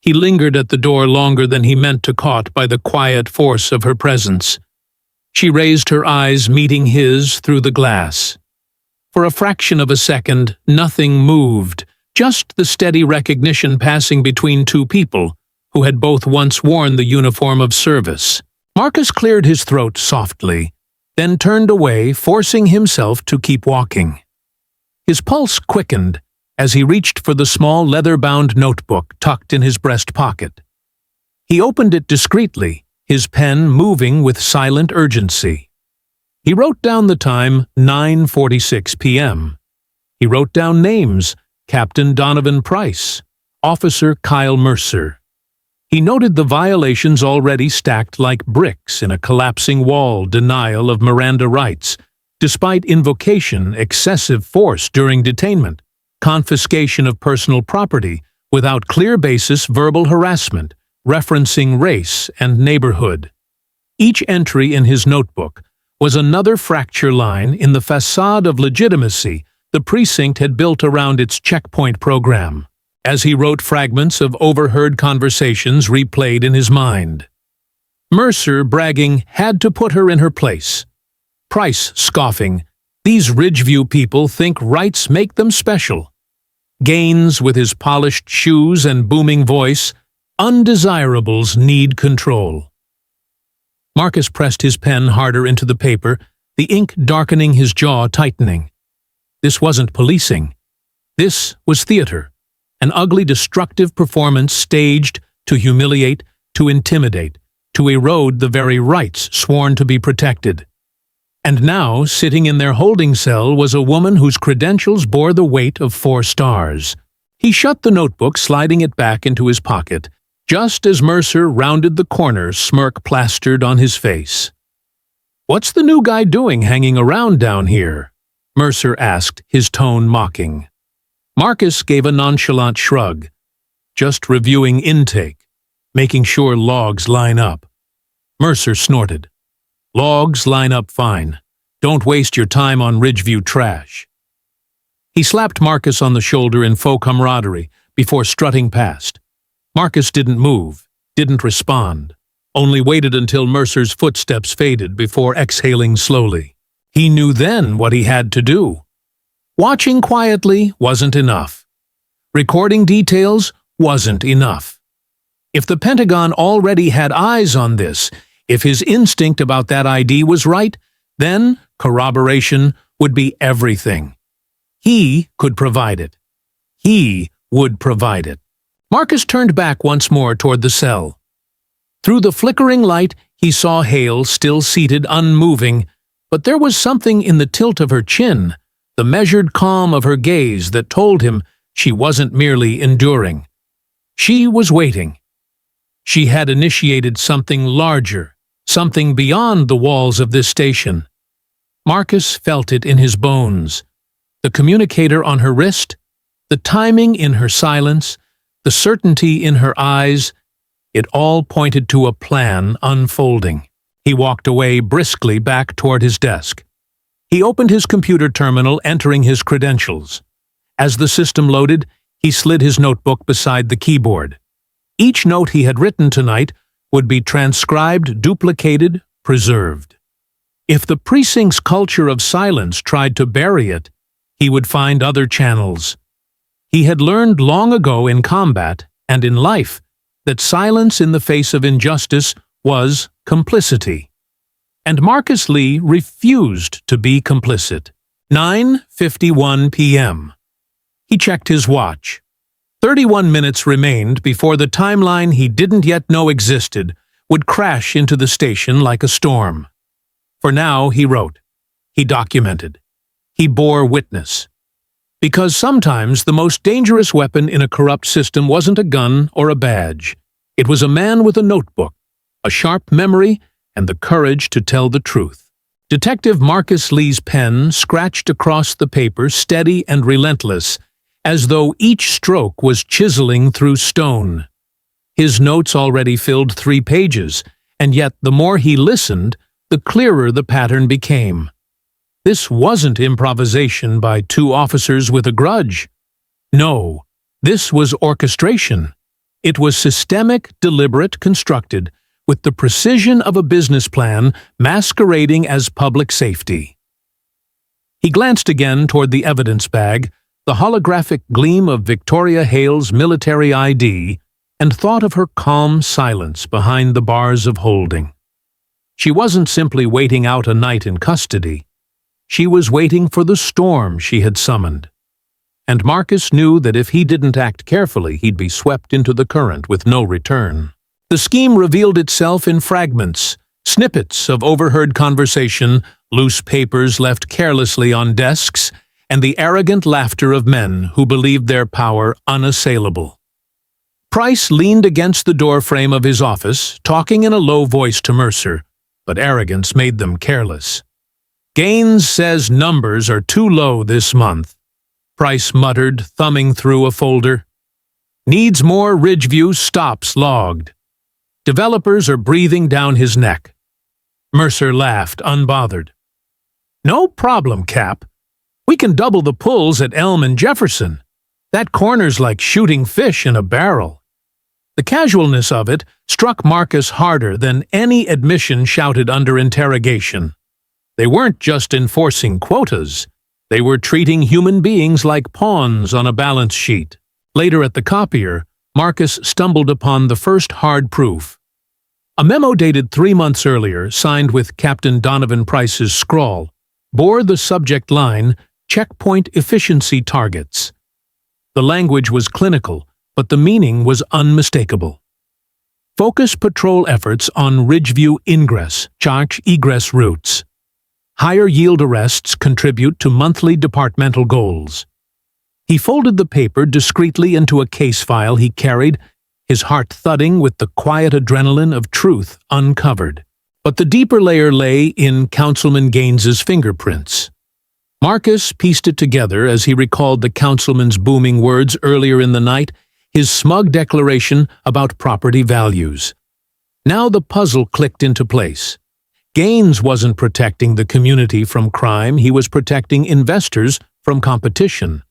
He lingered at the door longer than he meant to, caught by the quiet force of her presence. She raised her eyes, meeting his through the glass. For a fraction of a second, nothing moved, just the steady recognition passing between two people who had both once worn the uniform of service. Marcus cleared his throat softly, then turned away, forcing himself to keep walking. His pulse quickened as he reached for the small leather-bound notebook tucked in his breast pocket. He opened it discreetly, his pen moving with silent urgency. He wrote down the time, 9:46 p.m. He wrote down names, Captain Donovan Price, Officer Kyle Mercer. He noted the violations already stacked like bricks in a collapsing wall, denial of Miranda rights, despite invocation, excessive force during detainment, confiscation of personal property without clear basis, verbal harassment, referencing race and neighborhood. Each entry in his notebook was another fracture line in the facade of legitimacy the precinct had built around its checkpoint program. As he wrote, fragments of overheard conversations replayed in his mind. Mercer bragging had to put her in her place. Price scoffing, "These Ridgeview people think rights make them special." Gaines with his polished shoes and booming voice, "Undesirables need control." Marcus pressed his pen harder into the paper, the ink darkening, his jaw tightening. This wasn't policing. This was theater. An ugly, destructive performance staged to humiliate, to intimidate, to erode the very rights sworn to be protected. And now, sitting in their holding cell, was a woman whose credentials bore the weight of 4 stars. He shut the notebook, sliding it back into his pocket, just as Mercer rounded the corner, smirk plastered on his face. "What's the new guy doing hanging around down here?" Mercer asked, his tone mocking. Marcus gave a nonchalant shrug. "Just reviewing intake, making sure logs line up." Mercer snorted. "Logs line up fine. Don't waste your time on Ridgeview trash." He slapped Marcus on the shoulder in faux camaraderie before strutting past. Marcus didn't move, didn't respond, only waited until Mercer's footsteps faded before exhaling slowly. He knew then what he had to do. Watching quietly wasn't enough. Recording details wasn't enough. If the Pentagon already had eyes on this, if his instinct about that ID was right, then corroboration would be everything. He could provide it. He would provide it. Marcus turned back once more toward the cell. Through the flickering light, he saw Hale still seated, unmoving, but there was something in the tilt of her chin, the measured calm of her gaze that told him she wasn't merely enduring. She was waiting. She had initiated something larger, something beyond the walls of this station. Marcus felt it in his bones. The communicator on her wrist, the timing in her silence, the certainty in her eyes, it all pointed to a plan unfolding. He walked away briskly back toward his desk. He opened his computer terminal, entering his credentials. As the system loaded, he slid his notebook beside the keyboard. Each note he had written tonight would be transcribed, duplicated, preserved. If the precinct's culture of silence tried to bury it, he would find other channels. He had learned long ago in combat and in life that silence in the face of injustice was complicity. And Marcus Lee refused to be complicit. 9:51 p.m. He checked his watch. 31 minutes remained before the timeline he didn't yet know existed would crash into the station like a storm. For now, he wrote. He documented. He bore witness. Because sometimes the most dangerous weapon in a corrupt system wasn't a gun or a badge. It was a man with a notebook, a sharp memory, and the courage to tell the truth. Detective Marcus Lee's pen scratched across the paper, steady and relentless, as though each stroke was chiseling through stone. His notes already filled 3 pages, and yet the more he listened, the clearer the pattern became. This wasn't improvisation by 2 officers with a grudge. No, this was orchestration. It was systemic, deliberate, constructed, with the precision of a business plan masquerading as public safety. He glanced again toward the evidence bag, the holographic gleam of Victoria Hale's military ID, and thought of her calm silence behind the bars of holding. She wasn't simply waiting out a night in custody. She was waiting for the storm she had summoned. And Marcus knew that if he didn't act carefully, he'd be swept into the current with no return. The scheme revealed itself in fragments, snippets of overheard conversation, loose papers left carelessly on desks, and the arrogant laughter of men who believed their power unassailable. Price leaned against the doorframe of his office, talking in a low voice to Mercer, but arrogance made them careless. "Gaines says numbers are too low this month," Price muttered, thumbing through a folder. "Needs more Ridgeview stops logged. Developers are breathing down his neck." Mercer laughed, unbothered. "No problem, Cap. We can double the pulls at Elm and Jefferson. That corner's like shooting fish in a barrel." The casualness of it struck Marcus harder than any admission shouted under interrogation. They weren't just enforcing quotas. They were treating human beings like pawns on a balance sheet. Later at the copier, Marcus stumbled upon the first hard proof. A memo dated 3 months earlier, signed with Captain Donovan Price's scrawl, bore the subject line, "Checkpoint Efficiency Targets." The language was clinical, but the meaning was unmistakable. Focus patrol efforts on Ridgeview egress routes. Higher yield arrests contribute to monthly departmental goals. He folded the paper discreetly into a case file he carried, his heart thudding with the quiet adrenaline of truth uncovered. But the deeper layer lay in Councilman Gaines's fingerprints. Marcus pieced it together as he recalled the councilman's booming words earlier in the night, his smug declaration about property values. Now the puzzle clicked into place. Gaines wasn't protecting the community from crime, he was protecting investors from competition.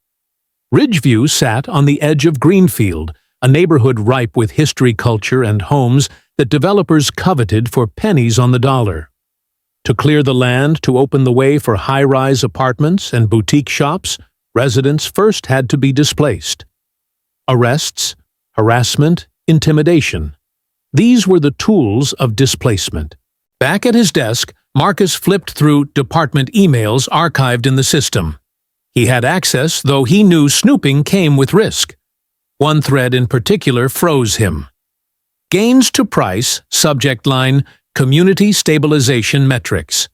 Ridgeview sat on the edge of Greenfield, a neighborhood ripe with history, culture, and homes that developers coveted for pennies on the dollar. To clear the land to open the way for high-rise apartments and boutique shops, residents first had to be displaced. Arrests, harassment, intimidation. These were the tools of displacement. Back at his desk, Marcus flipped through department emails archived in the system. He had access, though he knew snooping came with risk. One thread in particular froze him. Gains to price, subject line, Community Stabilization Metrics.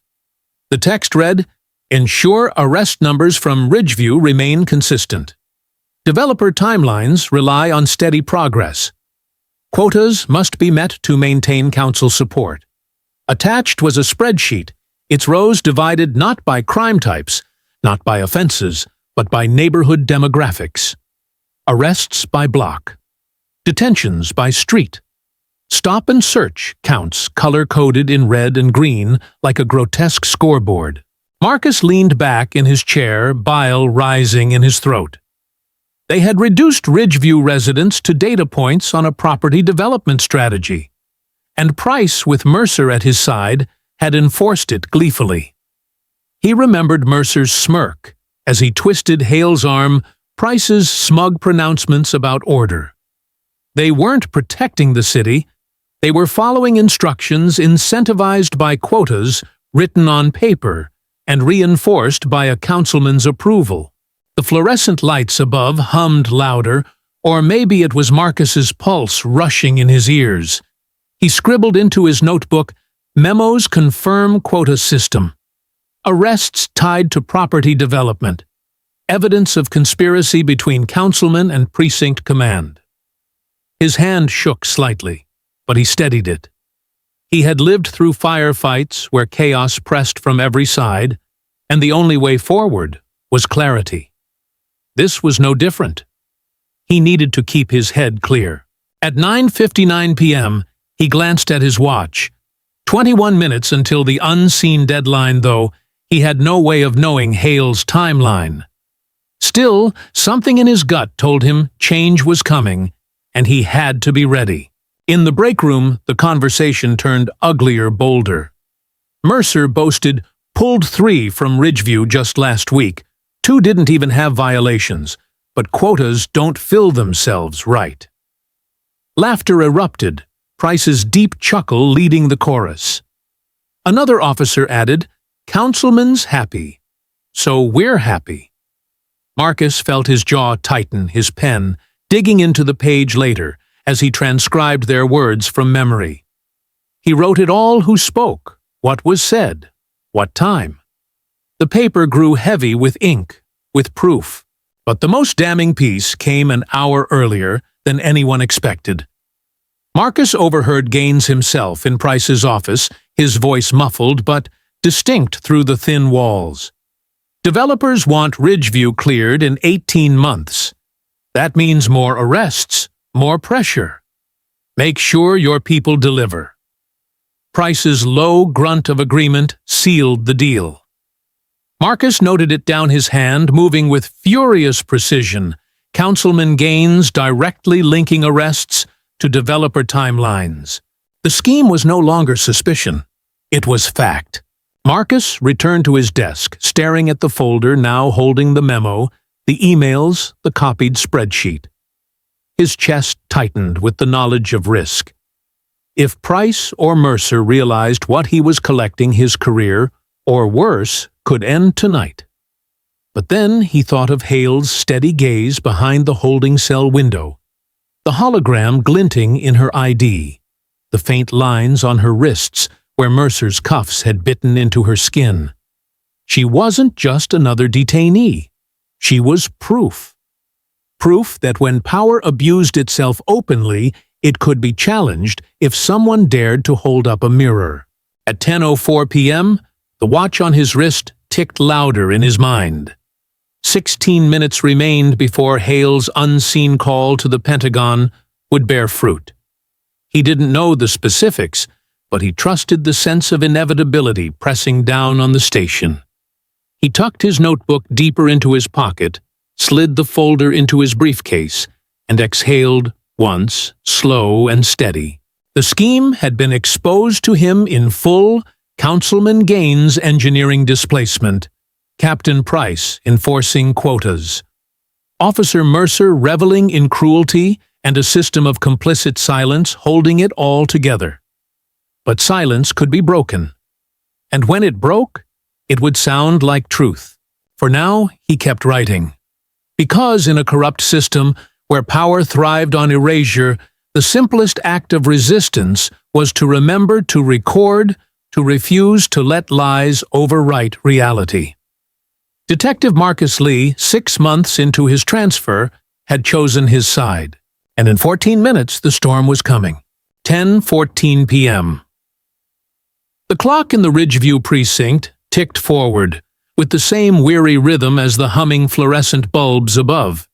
The text read, "Ensure arrest numbers from Ridgeview remain consistent. Developer timelines rely on steady progress. Quotas must be met to maintain council support." Attached was a spreadsheet, its rows divided not by crime types, not by offenses, but by neighborhood demographics. Arrests by block. Detentions by street. Stop and search counts color-coded in red and green like a grotesque scoreboard. Marcus leaned back in his chair, bile rising in his throat. They had reduced Ridgeview residents to data points on a property development strategy, and Price, with Mercer at his side, had enforced it gleefully. He remembered Mercer's smirk as he twisted Hale's arm, Price's smug pronouncements about order. They weren't protecting the city. They were following instructions incentivized by quotas written on paper and reinforced by a councilman's approval. The fluorescent lights above hummed louder, or maybe it was Marcus's pulse rushing in his ears. He scribbled into his notebook, "Memos confirm quota system. Arrests tied to property development. Evidence of conspiracy between councilman and precinct command." His hand shook slightly, but he steadied it. He had lived through firefights where chaos pressed from every side, and the only way forward was clarity. This was no different. He needed to keep his head clear. At 9:59 p.m., he glanced at his watch. 21 minutes until the unseen deadline, though he had no way of knowing Hale's timeline. Still, something in his gut told him change was coming, and he had to be ready. In the break room, the conversation turned uglier, bolder. Mercer boasted, "Pulled 3 from Ridgeview just last week. 2 didn't even have violations, but quotas don't fill themselves right." Laughter erupted, Price's deep chuckle leading the chorus. Another officer added, "Councilman's happy, so we're happy." Marcus felt his jaw tighten, his pen digging into the page later as he transcribed their words from memory. He wrote it all: who spoke, what was said, what time. The paper grew heavy with ink, with proof. But the most damning piece came an hour earlier than anyone expected. Marcus overheard Gaines himself in Price's office, his voice muffled but distinct through the thin walls. "Developers want Ridgeview cleared in 18 months. That means more arrests, more pressure. Make sure your people deliver." Price's low grunt of agreement sealed the deal. Marcus noted it down his hand, moving with furious precision, Councilman Gaines directly linking arrests to developer timelines. The scheme was no longer suspicion. It was fact. Marcus returned to his desk, staring at the folder now holding the memo, the emails, the copied spreadsheet. His chest tightened with the knowledge of risk. If Price or Mercer realized what he was collecting, his career, or worse, could end tonight. But then he thought of Hale's steady gaze behind the holding cell window, the hologram glinting in her ID, the faint lines on her wrists where Mercer's cuffs had bitten into her skin. She wasn't just another detainee. She was proof. Proof that when power abused itself openly, it could be challenged if someone dared to hold up a mirror. At 10:04 p.m., the watch on his wrist ticked louder in his mind. 16 minutes remained before Hale's unseen call to the Pentagon would bear fruit. He didn't know the specifics, but he trusted the sense of inevitability pressing down on the station. He tucked his notebook deeper into his pocket, slid the folder into his briefcase, and exhaled once, slow and steady. The scheme had been exposed to him in full. Councilman Gaines engineering displacement, Captain Price enforcing quotas, Officer Mercer reveling in cruelty, and a system of complicit silence holding it all together. But silence could be broken. And when it broke, it would sound like truth. For now, he kept writing. Because in a corrupt system where power thrived on erasure, the simplest act of resistance was to remember to record, to refuse to let lies overwrite reality. Detective Marcus Lee, 6 months into his transfer, had chosen his side, and in 14 minutes the storm was coming. 10:14 p.m. The clock in the Ridgeview precinct ticked forward, with the same weary rhythm as the humming fluorescent bulbs above.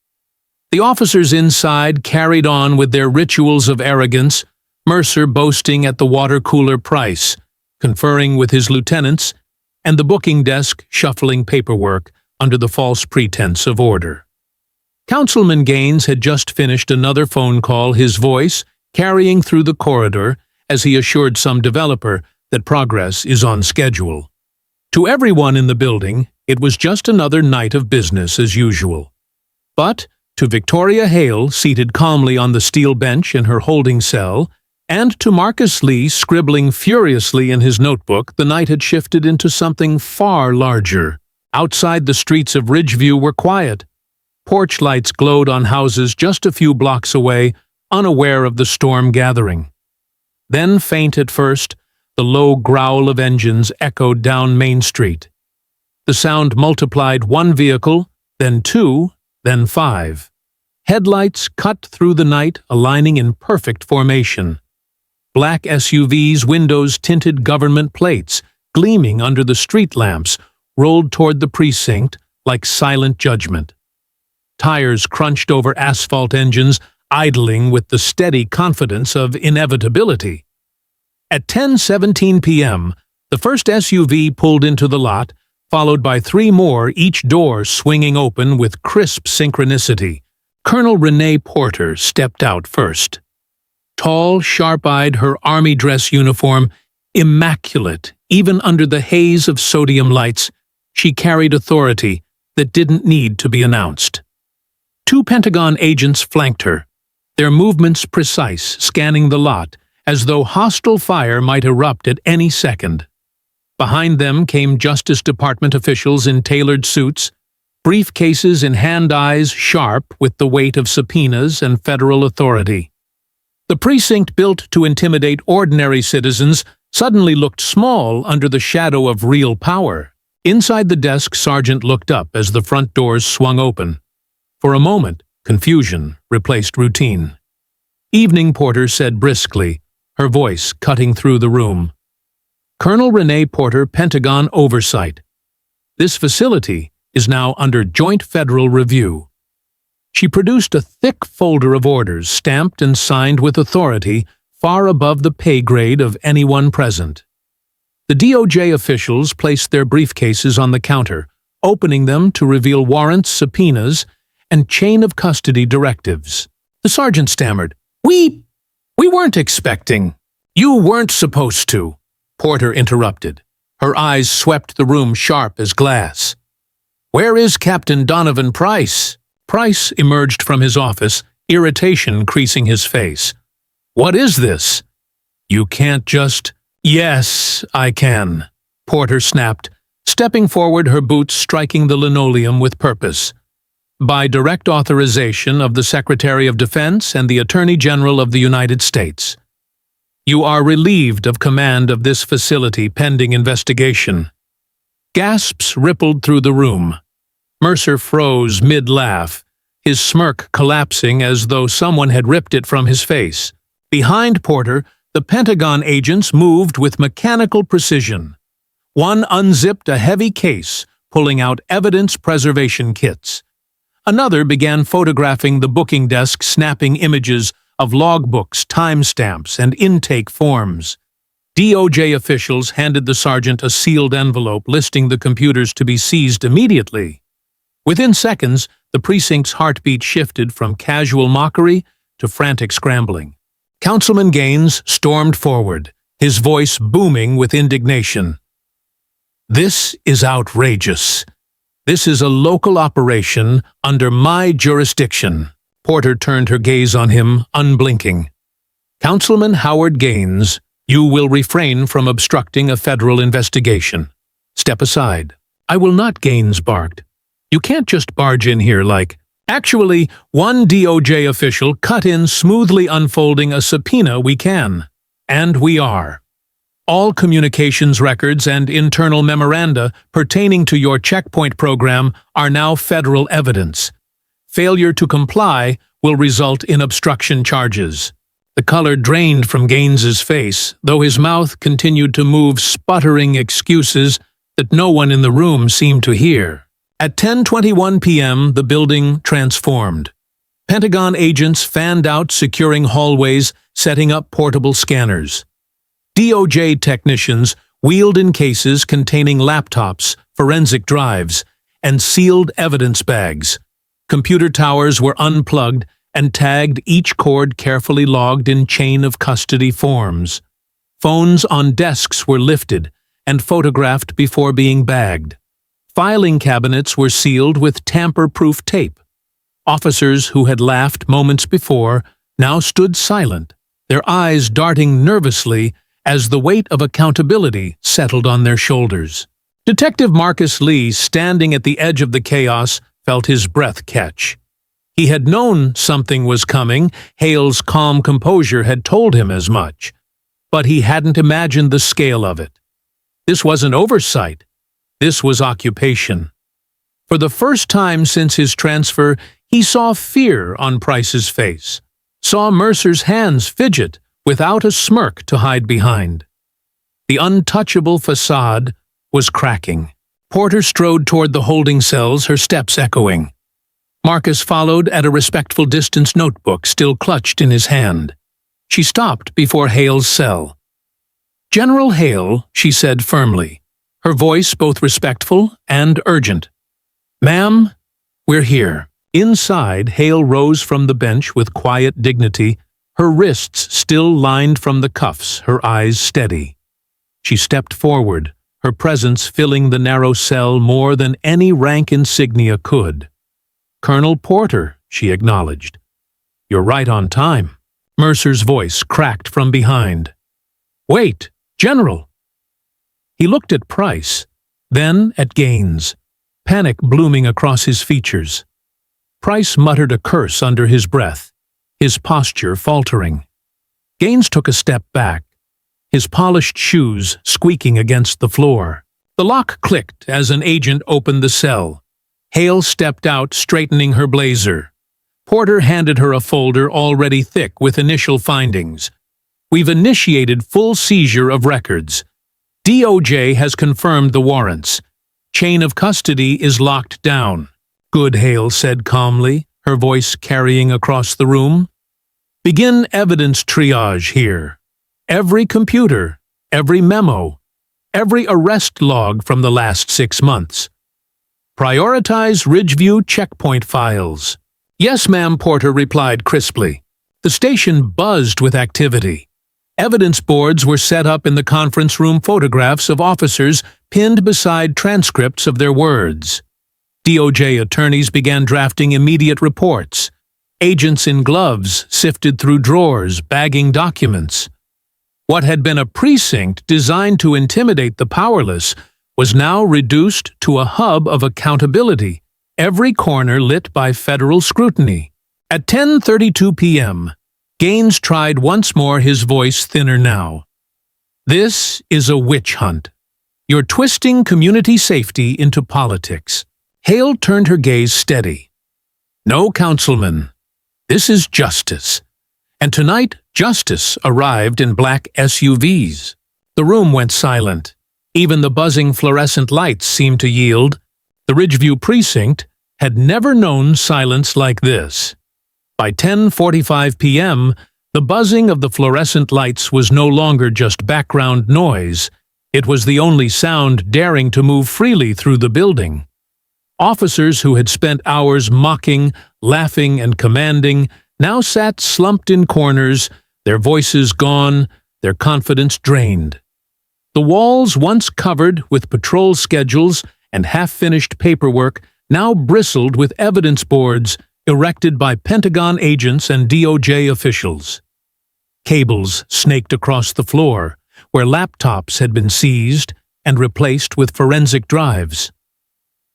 The officers inside carried on with their rituals of arrogance, Mercer boasting at the water cooler Price, conferring with his lieutenants, and the booking desk shuffling paperwork under the false pretense of order. Councilman Gaines had just finished another phone call, his voice carrying through the corridor as he assured some developer that progress is on schedule. To everyone in the building, it was just another night of business as usual. But to Victoria Hale, seated calmly on the steel bench in her holding cell, and to Marcus Lee, scribbling furiously in his notebook, the night had shifted into something far larger. Outside, the streets of Ridgeview were quiet. Porch lights glowed on houses just a few blocks away, unaware of the storm gathering. Then, faint at first, the low growl of engines echoed down Main Street. The sound multiplied: one vehicle, then two, then five. Headlights cut through the night, aligning in perfect formation. Black SUVs, windows tinted government plates, gleaming under the street lamps, rolled toward the precinct like silent judgment. Tires crunched over asphalt engines, idling with the steady confidence of inevitability. At 10:17 p.m., the first SUV pulled into the lot, followed by 3 more, each door swinging open with crisp synchronicity. Colonel Renee Porter stepped out first. Tall, sharp-eyed, her army dress uniform immaculate, even under the haze of sodium lights, she carried authority that didn't need to be announced. 2 Pentagon agents flanked her, their movements precise, scanning the lot, as though hostile fire might erupt at any second. Behind them came Justice Department officials in tailored suits, briefcases in hand, eyes sharp with the weight of subpoenas and federal authority. The precinct, built to intimidate ordinary citizens, suddenly looked small under the shadow of real power. Inside the desk, Sergeant looked up as the front doors swung open. For a moment, confusion replaced routine. "Evening," Porter said briskly, her voice cutting through the room. "Colonel Renee Porter, Pentagon Oversight. This facility is now under joint federal review." She produced a thick folder of orders, stamped and signed with authority far above the pay grade of anyone present. The DOJ officials placed their briefcases on the counter, opening them to reveal warrants, subpoenas, and chain of custody directives. The sergeant stammered, We weren't expecting." "You weren't supposed to," Porter interrupted. Her eyes swept the room sharp as glass. "Where is Captain Donovan Price?" Price emerged from his office, irritation creasing his face. "What is this? You can't just—" "Yes, I can," Porter snapped, stepping forward, her boots striking the linoleum with purpose. "By direct authorization of the Secretary of Defense and the Attorney General of the United States. You are relieved of command of this facility pending investigation." Gasps rippled through the room. Mercer froze mid-laugh, his smirk collapsing as though someone had ripped it from his face. Behind Porter, the Pentagon agents moved with mechanical precision. One unzipped a heavy case, pulling out evidence preservation kits. Another began photographing the booking desk, snapping images of logbooks, timestamps, and intake forms. DOJ officials handed the sergeant a sealed envelope listing the computers to be seized immediately. Within seconds, the precinct's heartbeat shifted from casual mockery to frantic scrambling. Councilman Gaines stormed forward, his voice booming with indignation. "This is outrageous. This is a local operation under my jurisdiction." Porter turned her gaze on him, unblinking. "Councilman Howard Gaines, you will refrain from obstructing a federal investigation. Step aside." "I will not," Gaines barked. "You can't just barge in here like—" Actually, one DOJ official cut in, smoothly unfolding a subpoena. "We can. And we are. All communications records and internal memoranda pertaining to your checkpoint program are now federal evidence. Failure to comply will result in obstruction charges." The color drained from Gaines's face, though his mouth continued to move, sputtering excuses that no one in the room seemed to hear. At 10:21 p.m., the building transformed. Pentagon agents fanned out, securing hallways, setting up portable scanners. DOJ technicians wheeled in cases containing laptops, forensic drives, and sealed evidence bags. Computer towers were unplugged and tagged, each cord carefully logged in chain of custody forms. Phones on desks were lifted and photographed before being bagged. Filing cabinets were sealed with tamper-proof tape. Officers who had laughed moments before now stood silent, their eyes darting nervously as the weight of accountability settled on their shoulders. Detective Marcus Lee, standing at the edge of the chaos, felt his breath catch. He had known something was coming. Hale's calm composure had told him as much. But he hadn't imagined the scale of it. This wasn't oversight. This was occupation. For the first time since his transfer, he saw fear on Price's face, saw Mercer's hands fidget without a smirk to hide behind. The untouchable facade was cracking. Porter strode toward the holding cells, her steps echoing. Marcus followed at a respectful distance, notebook still clutched in his hand. She stopped before Hale's cell. "General Hale," she said firmly, her voice both respectful and urgent. "Ma'am, we're here." Inside, Hale rose from the bench with quiet dignity, her wrists still lined from the cuffs, her eyes steady. She stepped forward, her presence filling the narrow cell more than any rank insignia could. "Colonel Porter," she acknowledged. "You're right on time." Mercer's voice cracked from behind. "Wait, General!" He looked at Price, then at Gaines, panic blooming across his features. Price muttered a curse under his breath, his posture faltering. Gaines took a step back, his polished shoes squeaking against the floor. The lock clicked as an agent opened the cell. Hale stepped out, straightening her blazer. Porter handed her a folder already thick with initial findings. "We've initiated full seizure of records. DOJ has confirmed the warrants. Chain of custody is locked down." "Good," Hale said calmly, her voice carrying across the room. "Begin evidence triage here. Every computer, every memo, every arrest log from the last 6 months. Prioritize Ridgeview checkpoint files." "Yes, ma'am," Porter replied crisply. The station buzzed with activity. Evidence boards were set up in the conference room, photographs of officers pinned beside transcripts of their words. DOJ attorneys began drafting immediate reports. Agents in gloves sifted through drawers, bagging documents. What had been a precinct designed to intimidate the powerless was now reduced to a hub of accountability, every corner lit by federal scrutiny. At 10:32 p.m., Gaines tried once more, his voice thinner now. "This is a witch hunt. You're twisting community safety into politics." Hale turned her gaze steady. "No, Councilman. This is justice. And tonight, justice arrived in black SUVs." The room went silent. Even the buzzing fluorescent lights seemed to yield. The Ridgeview precinct had never known silence like this. By 10:45 p.m., the buzzing of the fluorescent lights was no longer just background noise. It was the only sound daring to move freely through the building. Officers who had spent hours mocking, laughing, and commanding now sat slumped in corners, their voices gone, their confidence drained. The walls, once covered with patrol schedules and half-finished paperwork, now bristled with evidence boards erected by Pentagon agents and DOJ officials. Cables snaked across the floor, where laptops had been seized and replaced with forensic drives.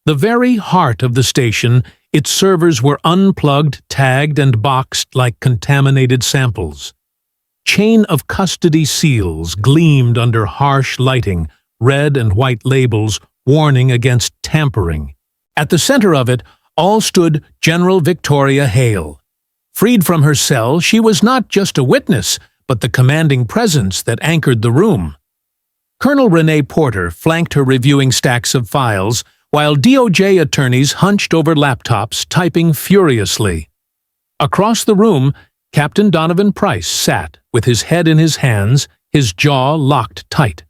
The very heart of the station, its servers were unplugged, tagged, and boxed like contaminated samples. Chain of custody seals gleamed under harsh lighting, red and white labels warning against tampering. At the center of it all stood General Victoria Hale. Freed from her cell, she was not just a witness, but the commanding presence that anchored the room. Colonel Renee Porter flanked her reviewing stacks of files, while DOJ attorneys hunched over laptops, typing furiously. Across the room, Captain Donovan Price sat, with his head in his hands, his jaw locked tight.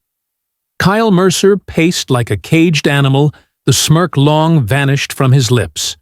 Kyle Mercer paced like a caged animal, the smirk long vanished from his lips.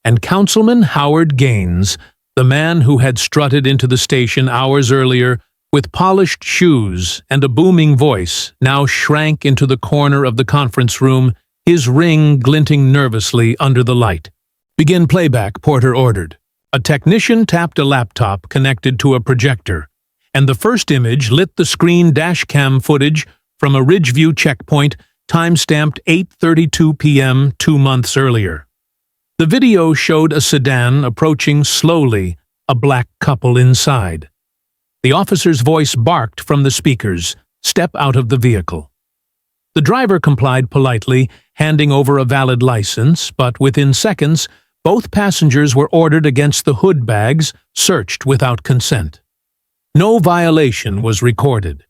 And Councilman Howard Gaines, the man who had strutted into the station hours earlier, with polished shoes and a booming voice, now shrank into the corner of the conference room, his ring glinting nervously under the light. "Begin playback," Porter ordered. A technician tapped a laptop connected to a projector, and the first image lit the screen dashcam footage from a Ridgeview checkpoint time-stamped 8:32 p.m. 2 months earlier. The video showed a sedan approaching slowly, a black couple inside. The officer's voice barked from the speakers, "Step out of the vehicle." The driver complied politely, handing over a valid license, but within seconds, both passengers were ordered against the hood bags, searched without consent. No violation was recorded.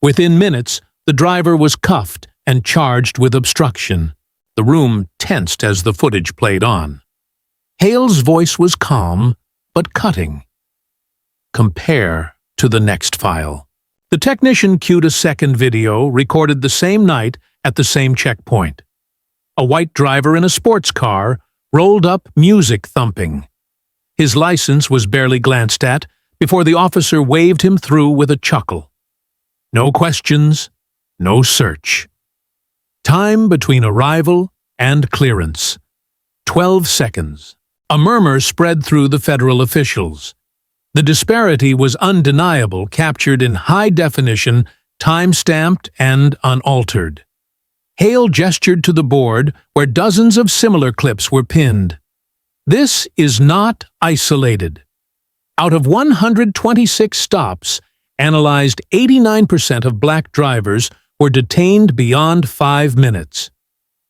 Within minutes, the driver was cuffed and charged with obstruction. The room tensed as the footage played on. Hale's voice was calm, but cutting. "Compare to the next file." The technician cued a second video, recorded the same night at the same checkpoint. A white driver in a sports car rolled up, music thumping. His license was barely glanced at before the officer waved him through with a chuckle. No questions, no search. Time between arrival and clearance. 12 seconds. A murmur spread through the federal officials. The disparity was undeniable, captured in high definition, time-stamped and unaltered. Hale gestured to the board where dozens of similar clips were pinned. This is not isolated. Out of 126 stops, analyzed 89% of black drivers were detained beyond 5 minutes.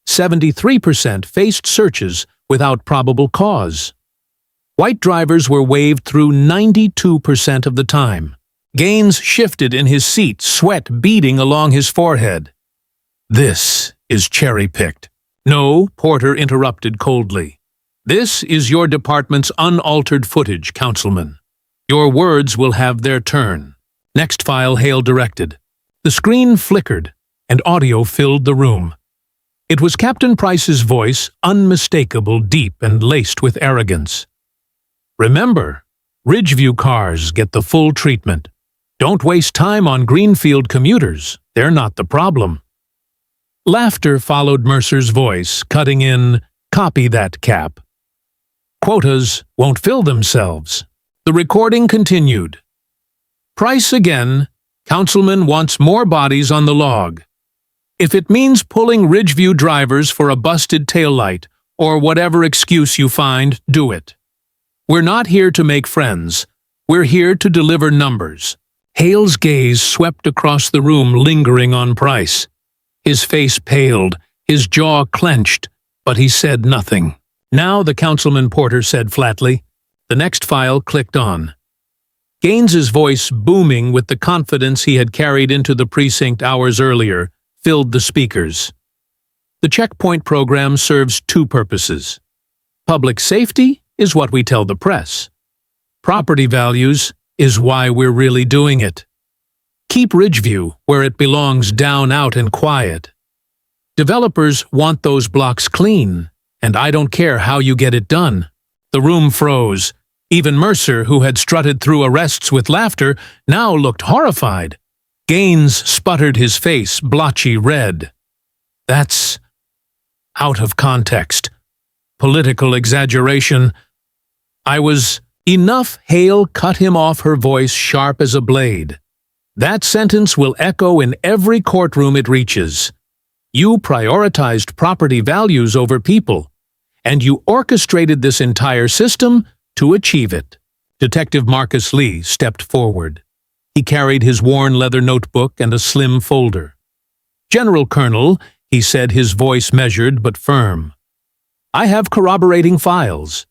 73% faced searches without probable cause. White drivers were waved through 92% of the time. Gaines shifted in his seat, sweat beading along his forehead. "This is cherry-picked." "No," Porter interrupted coldly. "This is your department's unaltered footage, Councilman. Your words will have their turn." "Next file," Hale directed. The screen flickered, and audio filled the room. It was Captain Price's voice, unmistakable, deep, and laced with arrogance. "Remember, Ridgeview cars get the full treatment. Don't waste time on Greenfield commuters. They're not the problem." Laughter followed Mercer's voice, cutting in, "Copy that, Cap. Quotas won't fill themselves." The recording continued. "Price again. Councilman wants more bodies on the log. If it means pulling Ridgeview drivers for a busted taillight, or whatever excuse you find, do it. We're not here to make friends. We're here to deliver numbers." Hale's gaze swept across the room, lingering on Price. His face paled, his jaw clenched, but he said nothing. "Now," the Councilman, Porter said flatly. The next file clicked on. Gaines's voice, booming with the confidence he had carried into the precinct hours earlier, filled the speakers. The checkpoint program serves two purposes. Public safety is what we tell the press. Property values is why we're really doing it. Keep Ridgeview where it belongs, down, out, and quiet. Developers want those blocks clean. and I don't care how you get it done." The room froze. Even Mercer, who had strutted through arrests with laughter, now looked horrified. Gaines sputtered, his face blotchy red. "That's out of context. Political exaggeration. I was—" "Enough!" Hale cut him off, her voice sharp as a blade. "That sentence will echo in every courtroom it reaches. You prioritized property values over people, and you orchestrated this entire system to achieve it." Detective Marcus Lee stepped forward. He carried his worn leather notebook and a slim folder. "General Colonel," he said, his voice measured but firm, "I have corroborating files."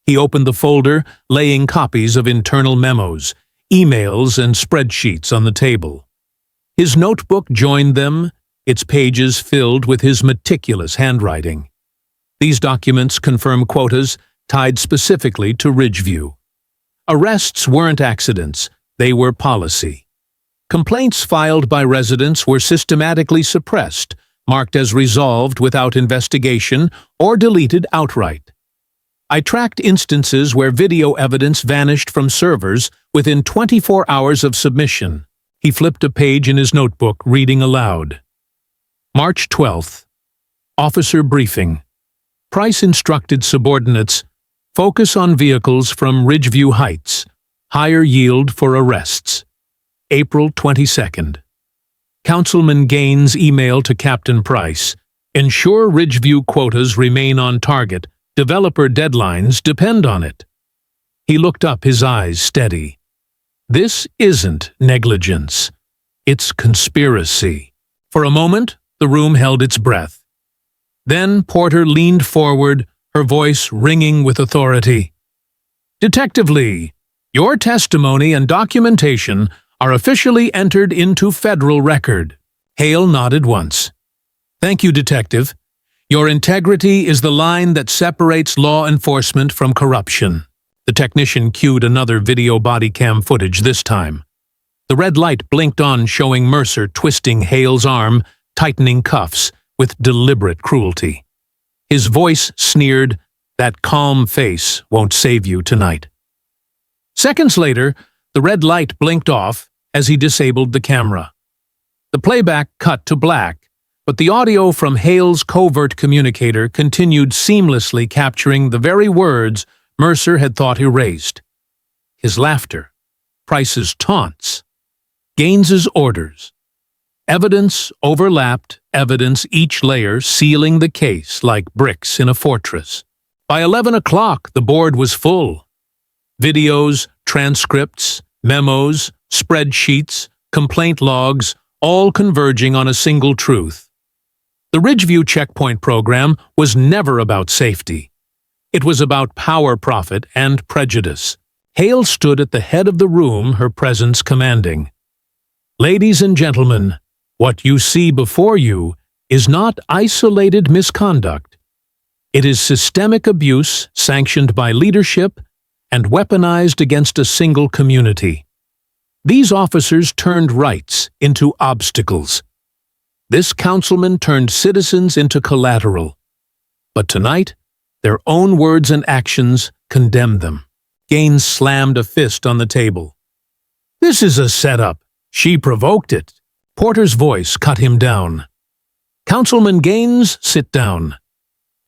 He opened the folder, laying copies of internal memos, emails, and spreadsheets on the table. His notebook joined them, its pages filled with his meticulous handwriting. These documents confirm quotas tied specifically to Ridgeview. Arrests weren't accidents, they were policy. Complaints filed by residents were systematically suppressed, marked as resolved without investigation, or deleted outright. I tracked instances where video evidence vanished from servers within 24 hours of submission. He flipped a page in his notebook, reading aloud. March 12th. Officer briefing. Price instructed subordinates, focus on vehicles from Ridgeview Heights, higher yield for arrests. April 22nd. Councilman Gaines' email to Captain Price. Ensure Ridgeview quotas remain on target. Developer deadlines depend on it. He looked up, his eyes steady. This isn't negligence. It's conspiracy. For a moment, the room held its breath. Then Porter leaned forward, her voice ringing with authority. "Detective Lee, your testimony and documentation are officially entered into federal record." Hale nodded once. "Thank you, Detective. Your integrity is the line that separates law enforcement from corruption." The technician cued another video bodycam footage this time. The red light blinked on, showing Mercer twisting Hale's arm, tightening cuffs with deliberate cruelty. His voice sneered, "That calm face won't save you tonight." Seconds later, the red light blinked off as he disabled the camera. The playback cut to black, but the audio from Hale's covert communicator continued seamlessly, capturing the very words Mercer had thought erased. His laughter, Price's taunts, Gaines's orders. Evidence overlapped evidence, each layer sealing the case like bricks in a fortress. By 11 o'clock, the board was full. Videos, transcripts, memos, spreadsheets, complaint logs, all converging on a single truth. The Ridgeview checkpoint program was never about safety. It was about power, profit, and prejudice. Hale stood at the head of the room, her presence commanding. "Ladies and gentlemen, what you see before you is not isolated misconduct. It is systemic abuse sanctioned by leadership and weaponized against a single community. These officers turned rights into obstacles. This councilman turned citizens into collateral. But tonight, their own words and actions condemned them." Gaines slammed a fist on the table. "This is a setup. She provoked it." Porter's voice cut him down. "Councilman Gaines, sit down.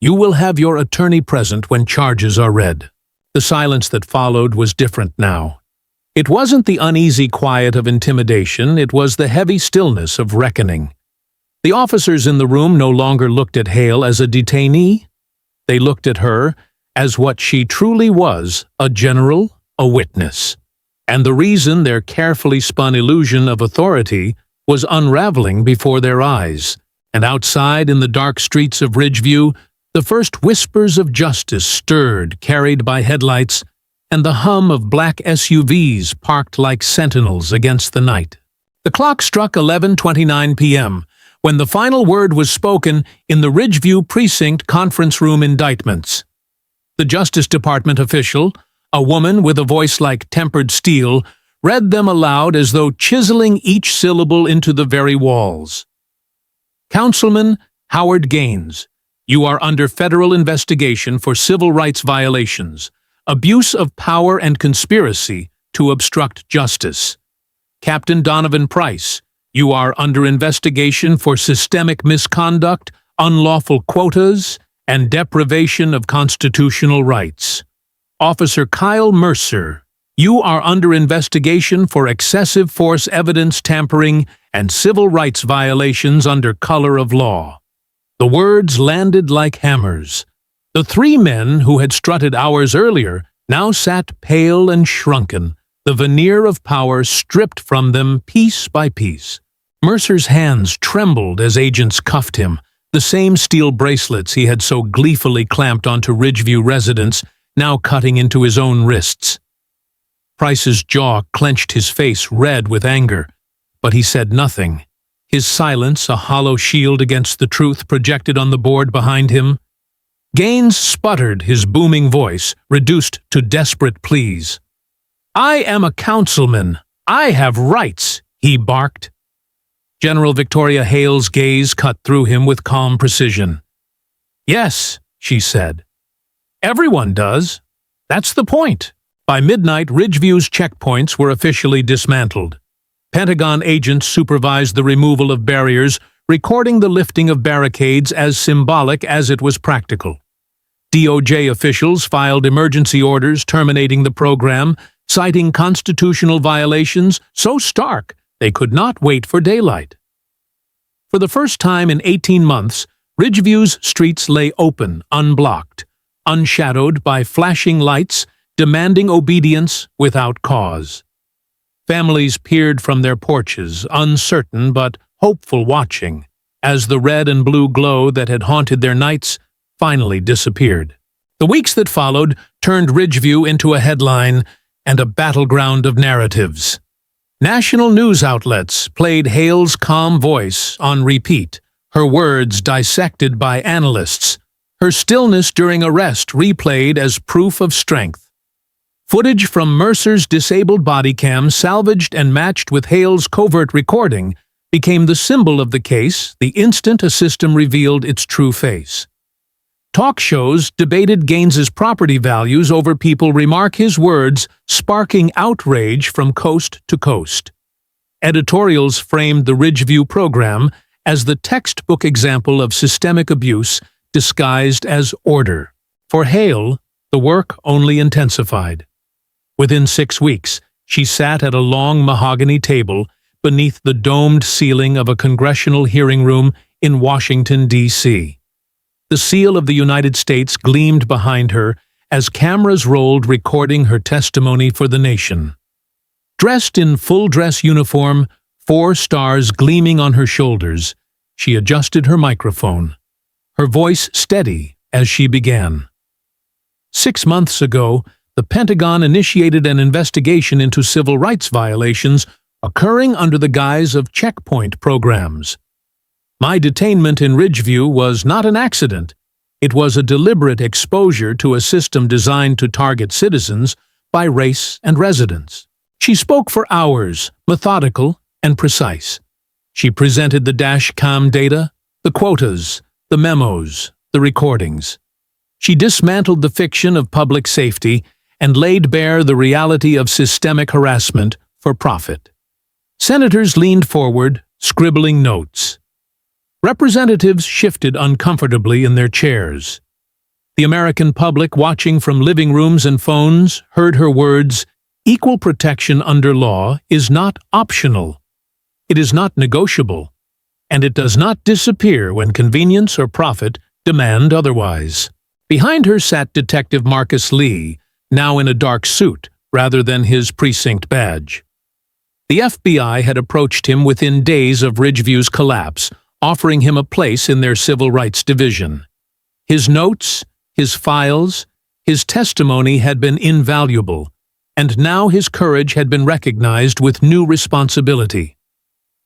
You will have your attorney present when charges are read." The silence that followed was different now. It wasn't the uneasy quiet of intimidation, it was the heavy stillness of reckoning. The officers in the room no longer looked at Hale as a detainee. They looked at her as what she truly was, a general, a witness. And the reason their carefully spun illusion of authority was unraveling before their eyes, and outside in the dark streets of Ridgeview, the first whispers of justice stirred, carried by headlights, and the hum of black SUVs parked like sentinels against the night. The clock struck 11:29 p.m., when the final word was spoken in the Ridgeview Precinct conference room indictments. The Justice Department official, a woman with a voice like tempered steel, read them aloud as though chiseling each syllable into the very walls. "Councilman Howard Gaines, You are under federal investigation for civil rights violations, abuse of power and conspiracy to obstruct justice. Captain Donovan Price, you are under investigation for systemic misconduct, unlawful quotas, and deprivation of constitutional rights. Officer Kyle Mercer, you are under investigation for excessive force evidence tampering and civil rights violations under color of law. The words landed like hammers. The three men who had strutted hours earlier now sat pale and shrunken, the veneer of power stripped from them piece by piece. Mercer's hands trembled as agents cuffed him, the same steel bracelets he had so gleefully clamped onto Ridgeview residents now cutting into his own wrists. Price's jaw clenched, his face red with anger, but he said nothing, his silence a hollow shield against the truth projected on the board behind him. Gaines sputtered, his booming voice reduced to desperate pleas. "I am a councilman. I have rights," he barked. General Victoria Hale's gaze cut through him with calm precision. "Yes," she said. "Everyone does. That's the point." By midnight, Ridgeview's checkpoints were officially dismantled. Pentagon agents supervised the removal of barriers, recording the lifting of barricades as symbolic as it was practical. DOJ officials filed emergency orders terminating the program, citing constitutional violations so stark they could not wait for daylight. For the first time in 18 months, Ridgeview's streets lay open, unblocked, unshadowed by flashing lights, demanding obedience without cause. Families peered from their porches, uncertain but hopeful watching, as the red and blue glow that had haunted their nights finally disappeared. The weeks that followed turned Ridgeview into a headline and a battleground of narratives. National news outlets played Hale's calm voice on repeat, her words dissected by analysts, her stillness during arrest replayed as proof of strength. Footage from Mercer's disabled bodycam, salvaged and matched with Hale's covert recording, became the symbol of the case the instant a system revealed its true face. Talk shows debated Gaines's property values over people remark his words, sparking outrage from coast to coast. Editorials framed the Ridgeview program as the textbook example of systemic abuse disguised as order. For Hale, the work only intensified. Within 6 weeks, she sat at a long mahogany table beneath the domed ceiling of a congressional hearing room in Washington, D.C. The seal of the United States gleamed behind her as cameras rolled, recording her testimony for the nation. Dressed in full-dress uniform, 4 stars gleaming on her shoulders, she adjusted her microphone, her voice steady as she began. 6 months ago, the Pentagon initiated an investigation into civil rights violations occurring under the guise of checkpoint programs. My detainment in Ridgeview was not an accident. It was a deliberate exposure to a system designed to target citizens by race and residence. She spoke for hours, methodical and precise. She presented the dash cam data, the quotas, the memos, the recordings. She dismantled the fiction of public safety and laid bare the reality of systemic harassment for profit. Senators leaned forward, scribbling notes. Representatives shifted uncomfortably in their chairs. The American public, watching from living rooms and phones, heard her words, "Equal protection under law is not optional. It is not negotiable, and it does not disappear when convenience or profit demand otherwise." Behind her sat Detective Marcus Lee, now in a dark suit rather than his precinct badge. The FBI had approached him within days of Ridgeview's collapse, offering him a place in their Civil Rights Division. His notes, his files, his testimony had been invaluable, and now his courage had been recognized with new responsibility.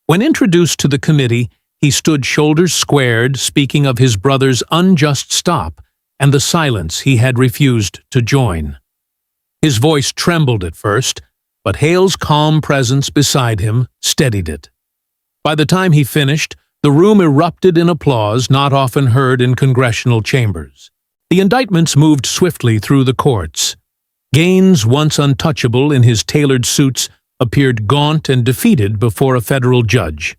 When introduced to the committee, he stood shoulders squared, speaking of his brother's unjust stop and the silence he had refused to join. His voice trembled at first, but Hale's calm presence beside him steadied it. By the time he finished, The room erupted in applause not often heard in congressional chambers. The indictments moved swiftly through the courts. Gaines, once untouchable in his tailored suits, appeared gaunt and defeated before a federal judge.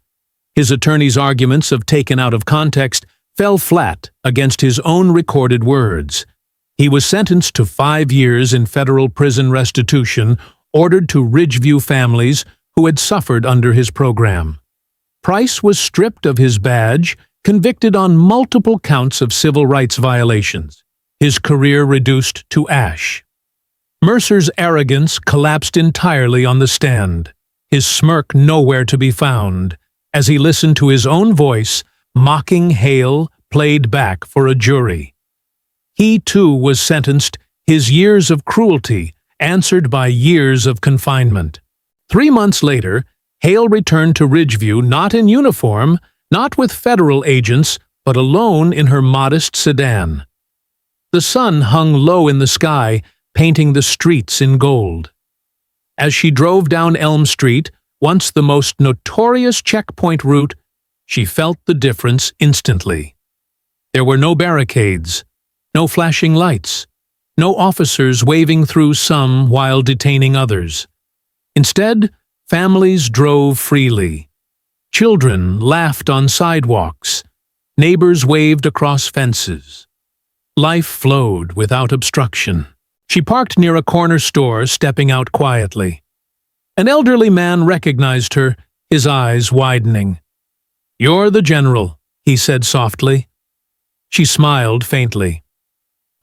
His attorney's arguments, if taken out of context, fell flat against his own recorded words. He was sentenced to 5 years in federal prison restitution, ordered to Ridgeview families who had suffered under his program. Price was stripped of his badge, convicted on multiple counts of civil rights violations. His career reduced to ash. Mercer's arrogance collapsed entirely on the stand, his smirk nowhere to be found, as he listened to his own voice, mocking Hale, played back for a jury. He, too, was sentenced, his years of cruelty answered by years of confinement. 3 months later, Hale returned to Ridgeview not in uniform, not with federal agents, but alone in her modest sedan. The sun hung low in the sky, painting the streets in gold. As she drove down Elm Street, once the most notorious checkpoint route, she felt the difference instantly. There were no barricades, no flashing lights, no officers waving through some while detaining others. Instead, families drove freely. Children laughed on sidewalks. Neighbors waved across fences. Life flowed without obstruction. She parked near a corner store, stepping out quietly. An elderly man recognized her, his eyes widening. "You're the general," he said softly. She smiled faintly.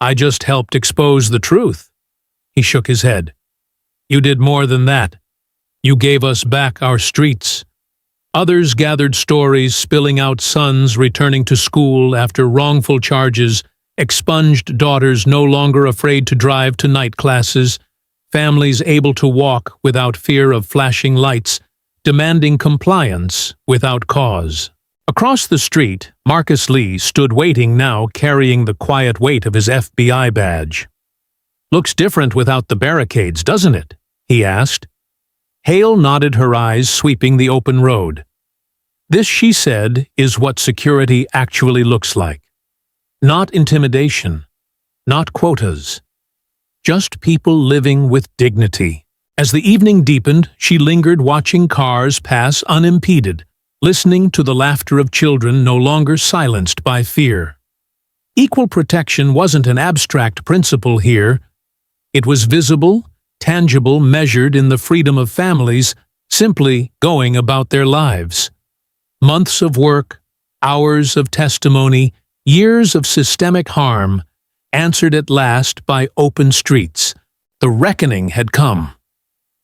"I just helped expose the truth." He shook his head. "You did more than that. You gave us back our streets." Others gathered stories, spilling out sons returning to school after wrongful charges, expunged daughters no longer afraid to drive to night classes, families able to walk without fear of flashing lights, demanding compliance without cause. Across the street, Marcus Lee stood waiting now, carrying the quiet weight of his FBI badge. "Looks different without the barricades, doesn't it?" he asked. Hale nodded, her eyes sweeping the open road. "This," she said, "is what security actually looks like. Not intimidation, not quotas. Just people living with dignity." As the evening deepened, she lingered watching cars pass unimpeded, listening to the laughter of children no longer silenced by fear. Equal protection wasn't an abstract principle here. It was visible, tangible, measured in the freedom of families simply going about their lives. Months of work, hours of testimony, years of systemic harm, answered at last by open streets. The reckoning had come.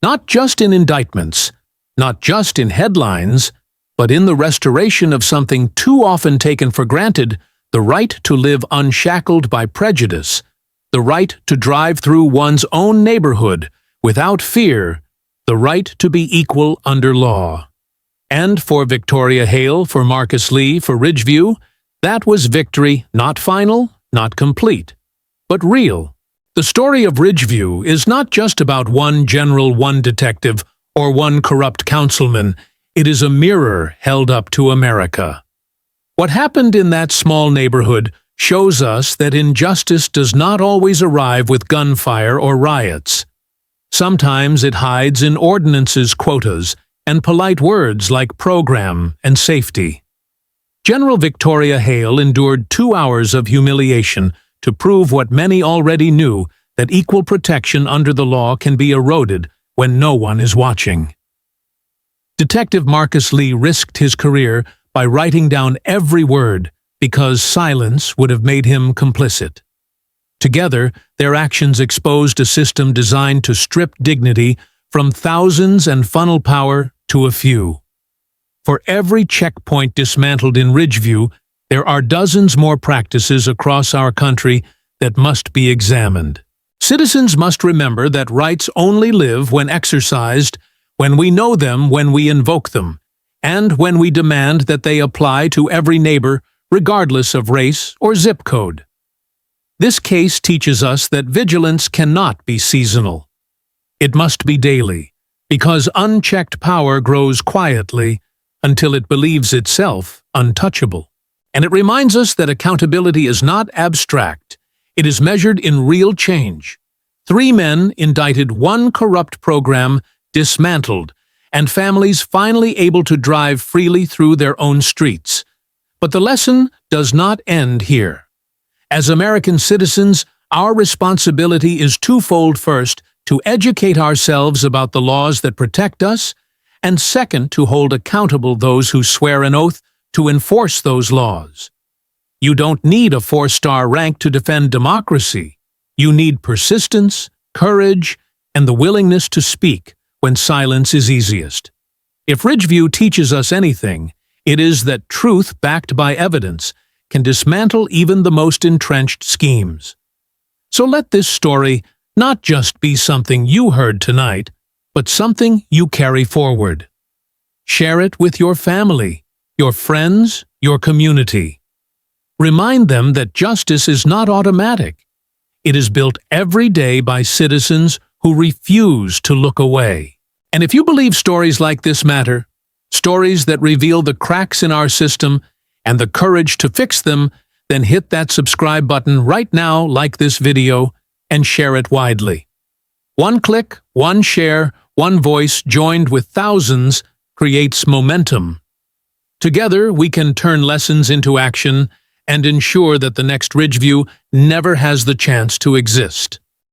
Not just in indictments, not just in headlines, but in the restoration of something too often taken for granted, the right to live unshackled by prejudice, the right to drive through one's own neighborhood without fear, the right to be equal under law. And for Victoria Hale, for Marcus Lee, for Ridgeview, that was victory, not final, not complete, but real. The story of Ridgeview is not just about one general, one detective, or one corrupt councilman. It is a mirror held up to America. What happened in that small neighborhood shows us that injustice does not always arrive with gunfire or riots. Sometimes it hides in ordinances, quotas, and polite words like program and safety. General Victoria Hale endured 2 hours of humiliation to prove what many already knew, that equal protection under the law can be eroded when no one is watching. Detective Marcus Lee risked his career by writing down every word because silence would have made him complicit. Together, their actions exposed a system designed to strip dignity from thousands and funnel power to a few. For every checkpoint dismantled in Ridgeview, there are dozens more practices across our country that must be examined. Citizens must remember that rights only live when exercised, when we know them, when we invoke them, and when we demand that they apply to every neighbor, regardless of race or zip code. This case teaches us that vigilance cannot be seasonal. It must be daily, because unchecked power grows quietly, until it believes itself untouchable. And it reminds us that accountability is not abstract. It is measured in real change. 3 men indicted, 1 corrupt program dismantled, and families finally able to drive freely through their own streets. But the lesson does not end here. As American citizens, our responsibility is twofold. First, to educate ourselves about the laws that protect us, and second, to hold accountable those who swear an oath to enforce those laws. You don't need a 4-star rank to defend democracy. You need persistence, courage, and the willingness to speak when silence is easiest. If Ridgeview teaches us anything, it is that truth backed by evidence can dismantle even the most entrenched schemes. So let this story not just be something you heard tonight, but something you carry forward. Share it with your family, your friends, your community. Remind them that justice is not automatic. It is built every day by citizens who refuse to look away. And if you believe stories like this matter, stories that reveal the cracks in our system and the courage to fix them, then hit that subscribe button right now, like this video, and share it widely. 1 click, 1 share, 1 voice joined with thousands creates momentum. Together, we can turn lessons into action and ensure that the next Ridgeview never has the chance to exist.